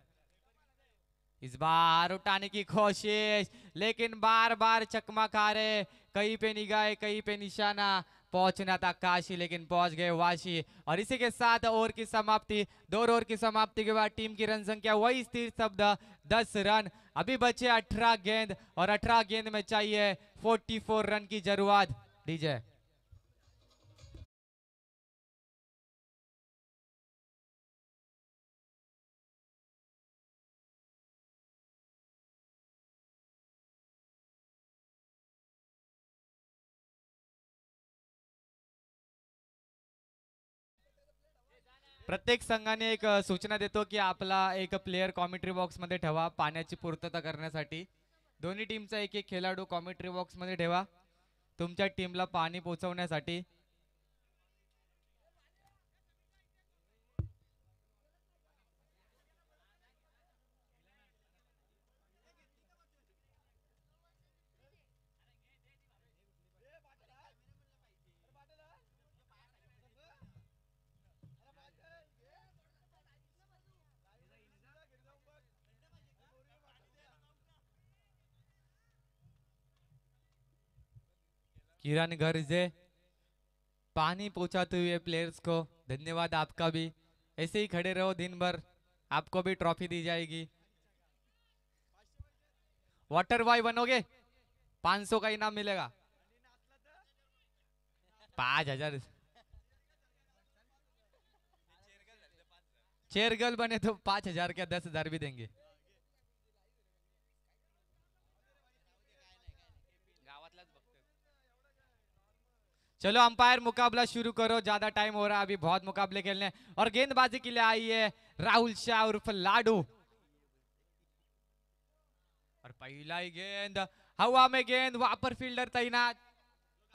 इस बार उठाने की कोशिश, लेकिन बार बार चकमा खा रहे, कहीं पे निगाह कहीं पे निशाना, पहुंचना था काशी लेकिन पहुंच गए वाशी। और इसी के साथ ओवर की समाप्ति, 2 ओवर की समाप्ति के बाद टीम की रन संख्या वही स्थिर शब्द 10 रन। अभी बचे 18 गेंद और 18 गेंद में चाहिए 44 रन की जरूरत। डीजे प्रत्येक संघाने एक सूचना देतो की आपला एक प्लेयर कॉमेंट्री बॉक्स मध्ये ठेवा पाण्याची पूर्तता करण्यासाठी. दोन्ही टीमचा एक एक खेळाडू कॉमेंट्री बॉक्स मध्ये ठेवा तुमच्या टीमला पाणी पोहोचवण्यासाठी. किरण गर्जे पानी पहुंचाते हुए प्लेयर्स को धन्यवाद आपका भी. ऐसे ही खड़े रहो दिन भर आपको भी ट्रॉफी दी जाएगी. वाटर बॉय बनोगे 500 का इनाम मिलेगा. 5000 चेयर गर्ल बने तो 5000 क्या 10,000 भी देंगे. चलो अंपायर मुकाबला शुरू करो. ज्यादा टाइम हो रहा है अभी बहुत मुकाबले खेलने हैं. और गेंदबाजी के लिए आई है राहुल शाह उर्फ लाडू. और पहला ही गेंद हवा में गेंद वहां पर फील्डर तैनात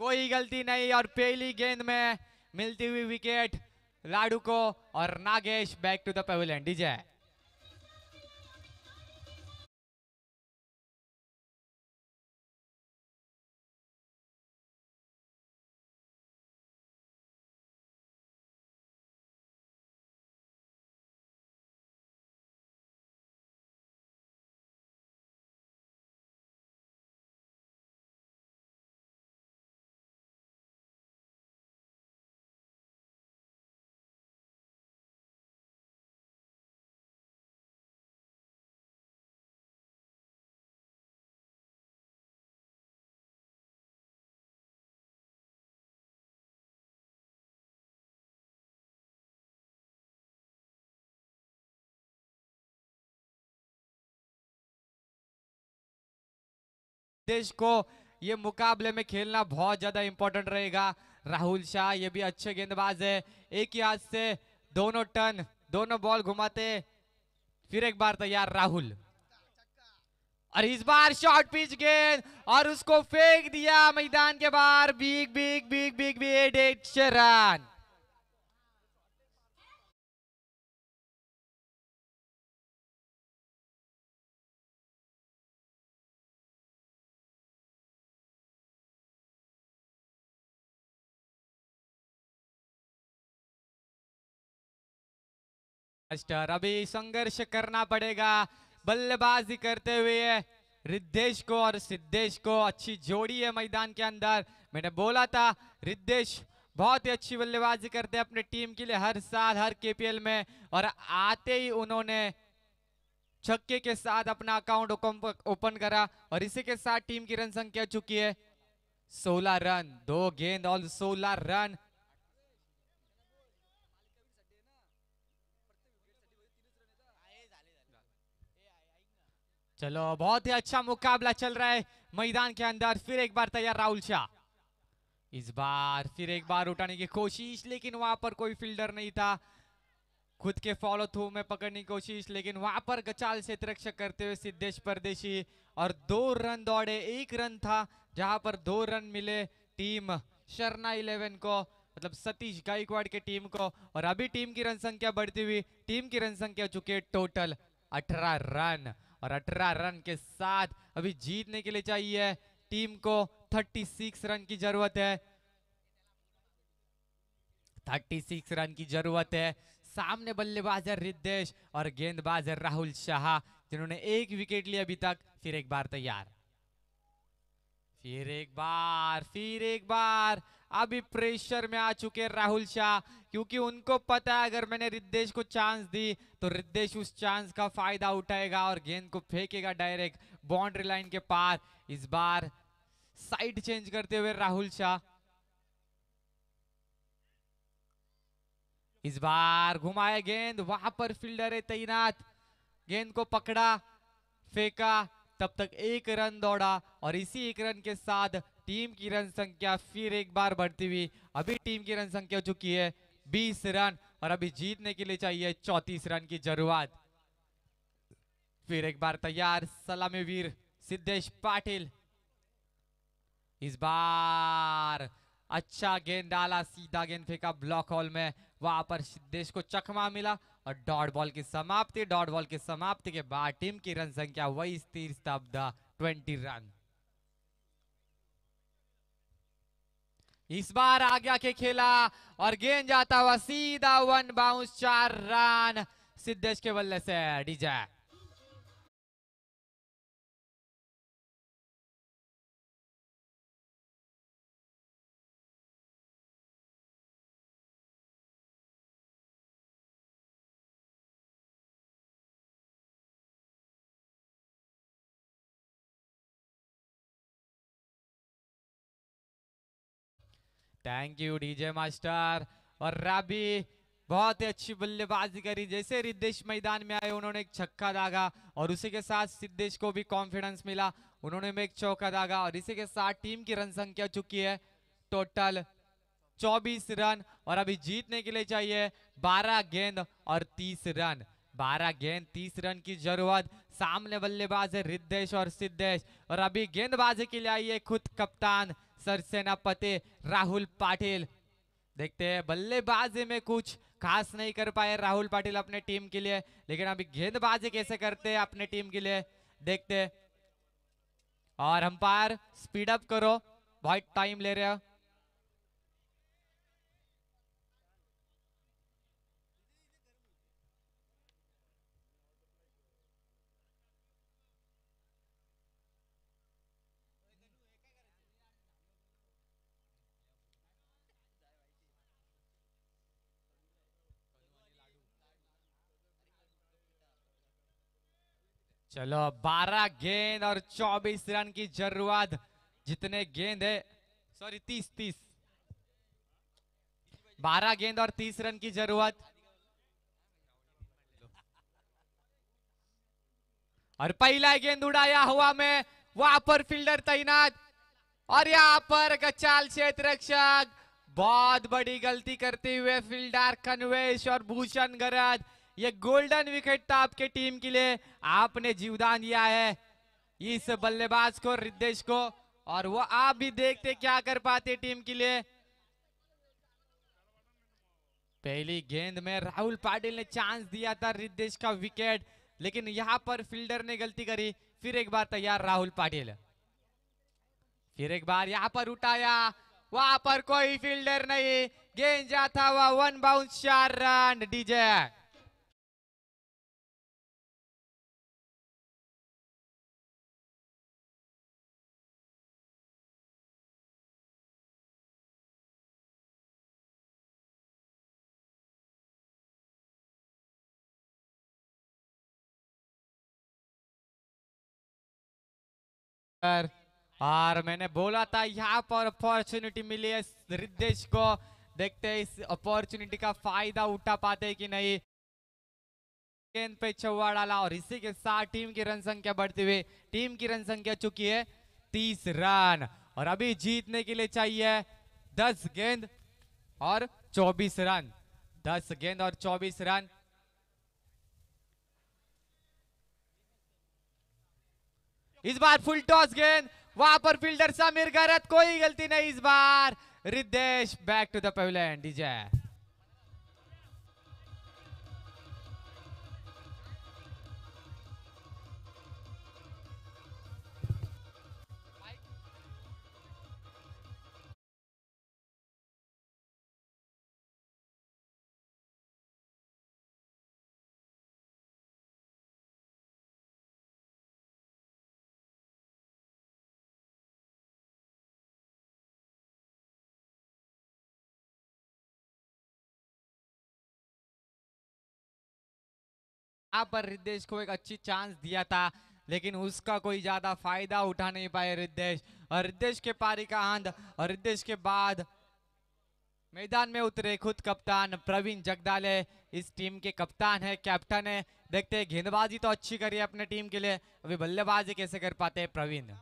कोई गलती नहीं. और पहली गेंद में मिलती हुई विकेट लाडू को. और Nagesh back to the pavilion. DJ देश को ये मुकाबले में खेलना बहुत ज्यादा इंपॉर्टेंट रहेगा. राहुल शाह ये भी अच्छे गेंदबाज है. एक ही हाथ से दोनों टर्न दोनों बॉल घुमाते. फिर एक बार तैयार राहुल. और इस बार शॉर्ट पिच गेंद और उसको फेंक दिया मैदान के बाहर. Big big big big big 8 run. अभी संघर्ष करना पड़ेगा बल्लेबाजी करते हुए रिद्धेश को और सिद्धेश को. अच्छी जोड़ी है मैदान के अंदर. मैंने बोला था रिद्धेश बहुत ही अच्छी बल्लेबाजी करते हैं अपने टीम के लिए हर साल हर केपीएल में. और आते ही उन्होंने छक्के के साथ अपना अकाउंट ओपन करा. और इसी के साथ टीम की रन संख्या चुकी है 16 रन. 2 गेंद और 16 रन. चलो बहुत ही अच्छा मुकाबला चल रहा है मैदान के अंदर. फिर एक बार तैयार राहुल शाह. इस बार फिर एक बार उठाने की कोशिश लेकिन वहां पर कोई फील्डर नहीं था. खुद के फॉलो थ्रू में पकड़ने की कोशिश लेकिन वहां पर गचाल से रक्षक करते हुए सिद्धेश परदेशी. और 2 रन दौड़े. 1 रन था जहां पर 2 रन मिले टीम शर्मा 11 को मतलब सतीश गायकवाड़ के टीम को. और अभी टीम की रन संख्या बढ़ती हुई टीम की रन संख्या चुकी है टोटल 18 रन. और 18 रन के साथ अभी जीतने के लिए चाहिए टीम को 36 रन की जरूरत है. 36 रन की जरूरत है. सामने बल्लेबाज है रिद्धेश और गेंदबाज है राहुल शाह जिन्होंने 1 विकेट लिया अभी तक. फिर एक बार तैयार. फिर एक बार अभी प्रेशर में आ चुके राहुल शाह क्योंकि उनको पता है अगर मैंने रिद्धेश को चांस दी तो रिद्धेश उस चांस का फायदा उठाएगा और गेंद को फेंकेगा डायरेक्ट बाउंड्री लाइन के पार. इस बार साइड चेंज करते हुए राहुल शाह. इस बार घुमाया गेंद वहां पर फील्डर है तैनात. गेंद को पकड़ा फेंका तब तक 1 रन दौड़ा. और इसी 1 रन के साथ टीम की रन संख्या फिर एक बार बढ़ती हुई. अभी टीम की रन संख्या हो चुकी है 20 रन. और अभी जीतने के लिए चाहिए 34 रन की जरूरत। फिर एक बार तैयार सलामी वीर सिद्धेश पाटिल। इस बार अच्छा गेंद डाला, सीधा गेंद फेंका ब्लॉक हॉल में, वहां पर सिद्धेश को चकमा मिला और डॉट बॉल की समाप्ति। डॉट बॉल की समाप्ति के बाद टीम की रन संख्या वही स्थिर स्तब्ध 20 रन। इस बार आगे आके खेला और गेंद जाता हुआ सीधा 1 बाउंस, 4 रन सिद्धेश के बल्ले से। DJ thank you DJ master. और राबी बहुत ही अच्छी बल्लेबाजी करी। जैसे रिद्धेश मैदान में आए उन्होंने एक छक्का दागा और उसी के साथ सिद्धेश को भी कॉन्फिडेंस मिला, उन्होंने भी एक चौका दागा और इसी के साथ टीम की रन संख्या चुकी है टोटल 24 रन। और अभी जीतने के लिए चाहिए 12 गेंद और 30 रन। 12 गेंद 30 रन की जरूरत। सामने बल्लेबाज है रिद्धेश और सिद्धेश और अभी गेंदबाजी के लिए आई है खुद कप्तान सरसेनापति राहुल पाटिल। देखते हैं बल्लेबाजी में कुछ खास नहीं कर पाए राहुल पाटिल अपने टीम के लिए, लेकिन अभी गेंदबाजी कैसे करते हैं अपने टीम के लिए देखते हैं। और अंपायर स्पीड अप करो, बहुत टाइम ले रहे हो। चलो 12 गेंद और 24 रन की जरूरत। जितने गेंद है, सॉरी 30 12 गेंद और 30 रन की जरूरत। और पहला गेंद उड़ाया हुआ में, वहां पर फील्डर तैनात और यहाँ पर गचाल क्षेत्र रक्षक। बहुत बड़ी गलती करते हुए फील्डर कन्वेश और भूषण गरज। ये गोल्डन विकेट था आपके टीम के लिए, आपने जीवदान दिया है इस बल्लेबाज को रिद्धेश को, और वो आप भी देखते क्या कर पाते टीम के लिए। पहली गेंद में राहुल पाटिल ने चांस दिया था रिद्धेश का विकेट, लेकिन यहां पर फील्डर ने गलती करी। फिर एक बार तैयार राहुल पाटिल, फिर एक बार यहां पर उठाया, वहां पर कोई फील्डर नहीं, गेंद जाता हुआ 1 बाउंस, 4 रन। डीजे और मैंने बोला था यहाँ पर अपॉर्चुनिटी मिली है रिद्धेश को, देखते हैं इस अपॉर्चुनिटी का फायदा उठा पाते कि नहीं। गेंद पे चौवा डाला और इसी के साथ टीम की रन संख्या बढ़ती हुई, टीम की रन संख्या चुकी है 30 रन। और अभी जीतने के लिए चाहिए 10 गेंद और 24 रन। 10 गेंद और 24 रन। इस बार फुल टॉस गेंद, वहां पर फील्डर समीर गरत, कोई गलती नहीं इस बार। Riddhesh back to the pavilion. DJ यहाँ पर रिद्धेश को एक अच्छी चांस दिया था, लेकिन उसका कोई ज्यादा फायदा उठा नहीं पाए रिद्धेश। और रिद्धेश के पारी का आंद और रिद्धेश के बाद मैदान में उतरे खुद कप्तान प्रवीण जगदाले, इस टीम के कप्तान है, कैप्टन है। देखते हैं गेंदबाजी तो अच्छी करी है अपने टीम के लिए, अभी बल्लेबाजी कैसे कर पाते हैं प्रवीण।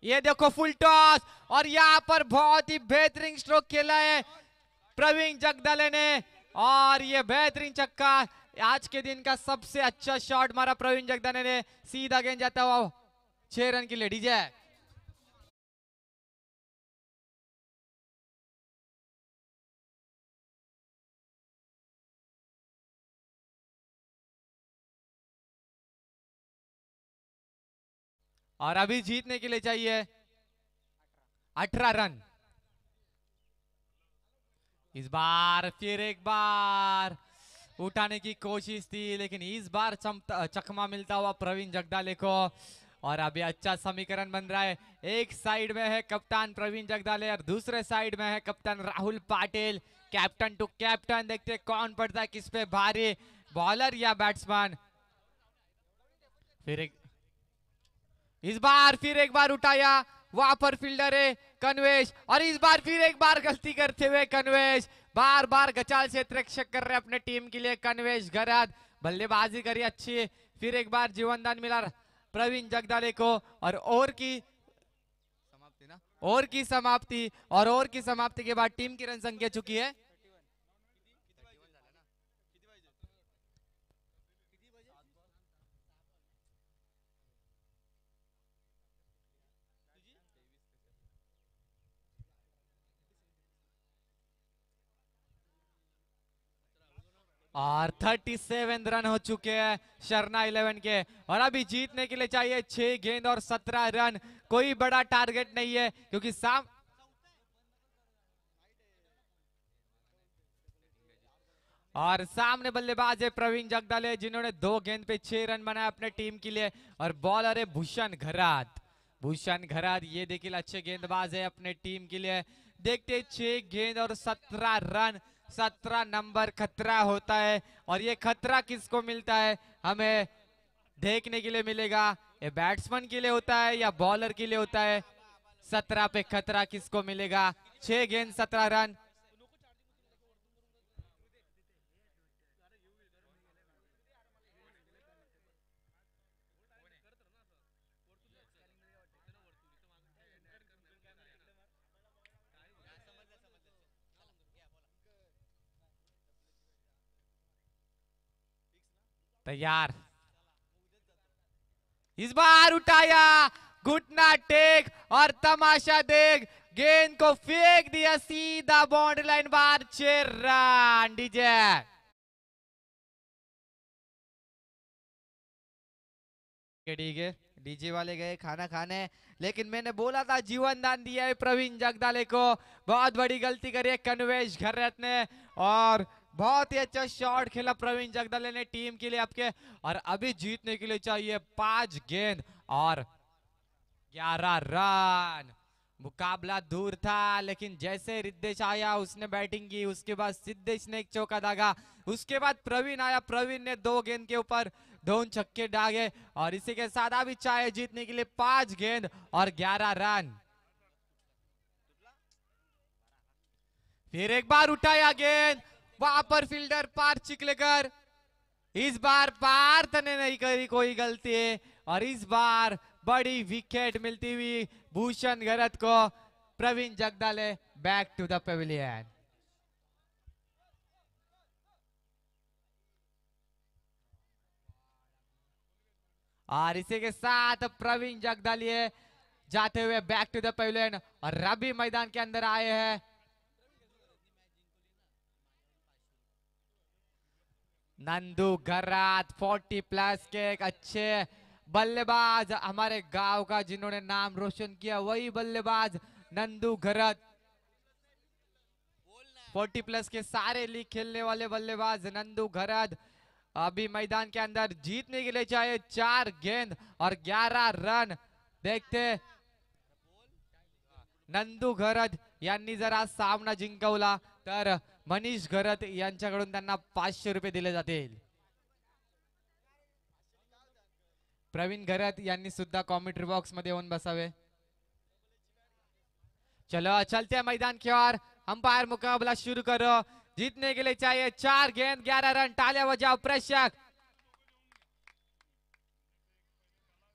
ये देखो फुल टॉस और यहाँ पर बहुत ही बेहतरीन स्ट्रोक खेला है प्रवीण जगदाले ने और ये बेहतरीन छक्का, आज के दिन का सबसे अच्छा शॉट मारा प्रवीण जगदाले ने, सीधा गेंद जाता हुआ 6 रन के लिए डीजे। और अभी जीतने के लिए चाहिए 18 रन। इस बार फिर एक बार उठाने की कोशिश थी, लेकिन इस बार चकमा मिलता हुआ प्रवीण जगदाले को। और अभी अच्छा समीकरण बन रहा है, एक साइड में है कप्तान प्रवीण जगदाले और दूसरे साइड में है कप्तान Rahul Patil. Captain to captain, देखते हैं कौन पड़ता है किस पे भारी, बॉलर या बैट्समैन। इस बार फिर एक बार उठाया, वहां पर फील्डर है कन्वेश, और इस बार फिर एक बार गलती करते हुए कन्वेश, बार बार गचाल से रक्षक कर रहे अपने टीम के लिए कन्वेश गराद। बल्लेबाजी करी अच्छी, फिर एक बार जीवनदान मिला प्रवीण जगदाले को। और ओवर की समाप्ति ना, ओवर की समाप्ति, और ओवर की समाप्ति के बाद टीम की रन संख्या चुकी है 37 रन हो चुके हैं शर्मा 11 के। और अभी जीतने के लिए चाहिए 6 गेंद और 17 रन। कोई बड़ा टारगेट नहीं है, क्योंकि सामने बल्लेबाज है प्रवीण जगदाले, जिन्होंने 2 गेंद पे 6 रन बनाए अपने टीम के लिए। और बॉलर है भूषण घरात। भूषण घरात ये देखिए अच्छे गेंदबाज है अपने टीम के लिए। देखते 6 गेंद और 17 रन, 17 नंबर खतरा होता है। और ये खतरा किसको मिलता है हमें देखने के लिए मिलेगा, ये बैट्समैन के लिए होता है या बॉलर के लिए होता है। 17 पे खतरा किसको मिलेगा, 6 गेंद 17 रन। तैयार, इस बार उठाया, घुटना टेक और तमाशा देख, गेंद को फेंक दिया सीधा बाउंड्री लाइन बाहर। 6 रन डीजे। डीजे वाले गए खाना खाने, लेकिन मैंने बोला था जीवन दान दिया है प्रवीण जगदाले को। बहुत बड़ी गलती करी है कन्वेश घरत ने, और बहुत ही अच्छा शॉट खेला प्रवीण जगदाले ने टीम के लिए आपके। और अभी जीतने के लिए चाहिए 5 गेंद और 11 रन। मुकाबला दूर था, लेकिन जैसे रिद्धेश आया उसने बैटिंग की, उसके बाद सिद्धेश ने एक चौका दागा, उसके बाद प्रवीण आया, प्रवीण ने 2 गेंद के ऊपर 2 छक्के दागे। और इसी के साथ अभी चाहे जीतने के लिए 5 गेंद और 11 रन। फिर एक बार उठाया गेंद, वहां पर फील्डर पार चिकलेकर, इस बार पार्थ ने नहीं करी कोई गलती है। और इस बार बड़ी विकेट मिलती हुई भूषण घरत को। Pravin Jagdale back to the pavilion. और इसी के साथ प्रवीण जगदाले जाते हुए बैक टू द पेविलियन, और रवि मैदान के अंदर आए हैं। नंदू घरात 40+ के एक अच्छे बल्लेबाज हमारे गांव का, जिन्होंने नाम रोशन किया, वही बल्लेबाज नंदू घरात। 40+ के सारे लीग खेलने वाले बल्लेबाज नंदू घरात अभी मैदान के अंदर। जीतने के लिए चाहिए 4 गेंद और 11 रन। देखते नंदू घरात यांनी जरा सामना जिंकवला तर मनीष घरात यांच्याकडून त्यांना 500 रुपये दिले जातील। प्रवीण घरात यांनी सुद्धा कॉमेंट्री बॉक्स मध्ये येऊन बसावे। चलो चलते मैदान की ओर, अंपायर मुकाबला शुरू करो। जीतने के लिए चाहिए 4 गेंद 11 रन। तालियां बजाओ प्रेक्षक।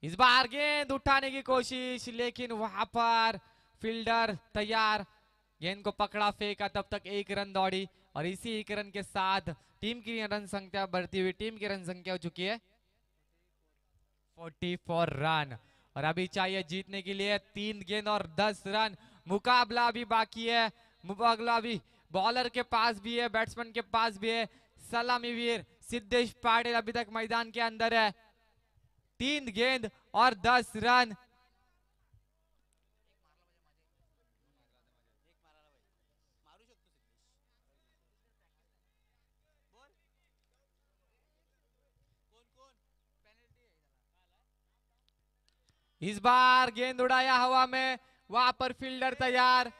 इस बार गेंद उठाने की कोशिश, लेकिन वहां पर फील्डर तैयार, गेंद को पकड़ा फेंका, तब तक 1 रन दौड़ी। और इसी एक रन के साथ टीम की रन संख्या बढ़ती हुई टीम की रन संख्या हो चुकी है 44 रन। और अभी चाहिए जीतने के लिए 3 गेंद और 10 रन। मुकाबला अभी बाकी है, मुकाबला अभी बॉलर के पास भी है, बैट्समैन के पास भी है। सलामी वीर सिद्धेश पाटिल अभी तक मैदान के अंदर है। 3 गेंद और 10 रन। इस बार गेंद उड़ाया हवा में, वहां पर फील्डर तैयार।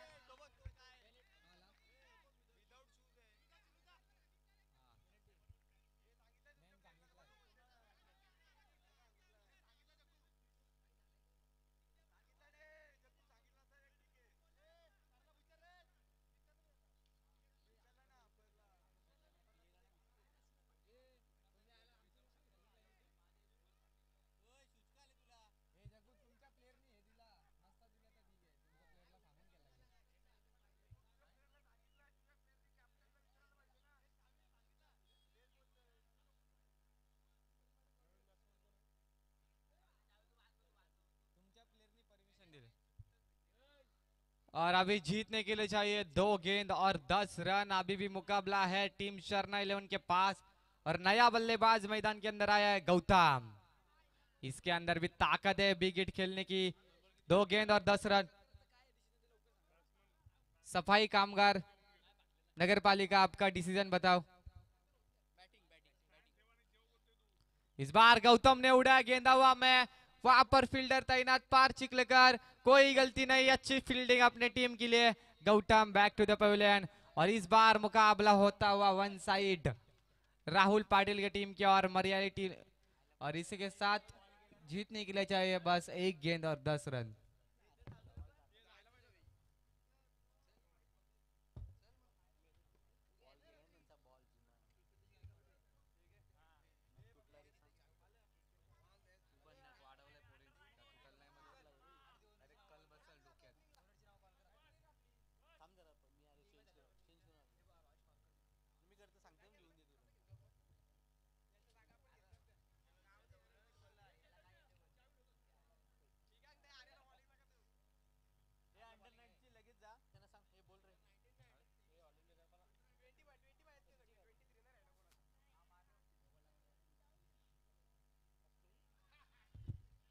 और अभी जीतने के लिए चाहिए 2 गेंद और 10 रन। अभी भी मुकाबला है टीम शर्मा 11 के पास। और नया बल्लेबाज मैदान के अंदर आया है गौतम। इसके अंदर भी ताकत है बिग हिट खेलने की। 2 गेंद और 10 रन। सफाई कामगार नगर पालिका, आपका डिसीजन बताओ। इस बार गौतम ने उड़ाया गेंदा हुआ में, वहां पर फील्डर तैनात पार चिखलेकर। कोई गलती नहीं, अच्छी फील्डिंग अपने टीम के लिए। Gautam back to the pavilion. और इस बार मुकाबला होता हुआ वन साइड राहुल पाटिल की टीम की और मरियाली टीम। और इसी के साथ जीतने के लिए चाहिए बस 1 गेंद और 10 रन।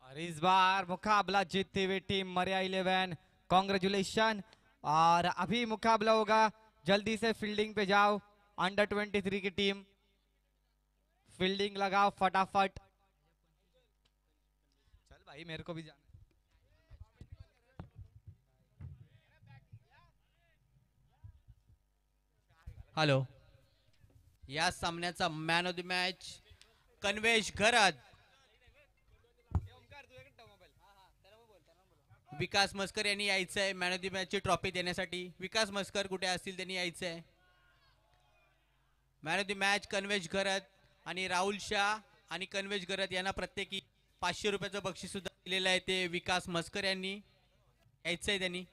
और इस बार मुकाबला जीतती हुई टीम मरिया 11, कांग्रेचुलेशन। और अभी मुकाबला होगा, जल्दी से फील्डिंग पे जाओ। अंडर 23 की टीम फील्डिंग लगाओ फटाफट। चल भाई, मेरे को भी जाना। हॅलो, या सामन्याचा मॅन ऑफ द मॅच कन्वेश घरात, विकास मस्कर यांनी यायचं आहे मॅन ऑफ द मॅच ची ट्रॉफी देण्यासाठी। विकास मस्कर कुठे असतील त्यांनी यायचं आहे। मॅन ऑफ द मॅच कन्वेश घरात आणि राहुल शाह आणि कन्वेश घरात यांना प्रत्येकी 500 रुपयाचं बक्षीस सुद्धा दिलेलं आहे। ते विकास मस्कर यांनी यायचं आहे त्यांनी।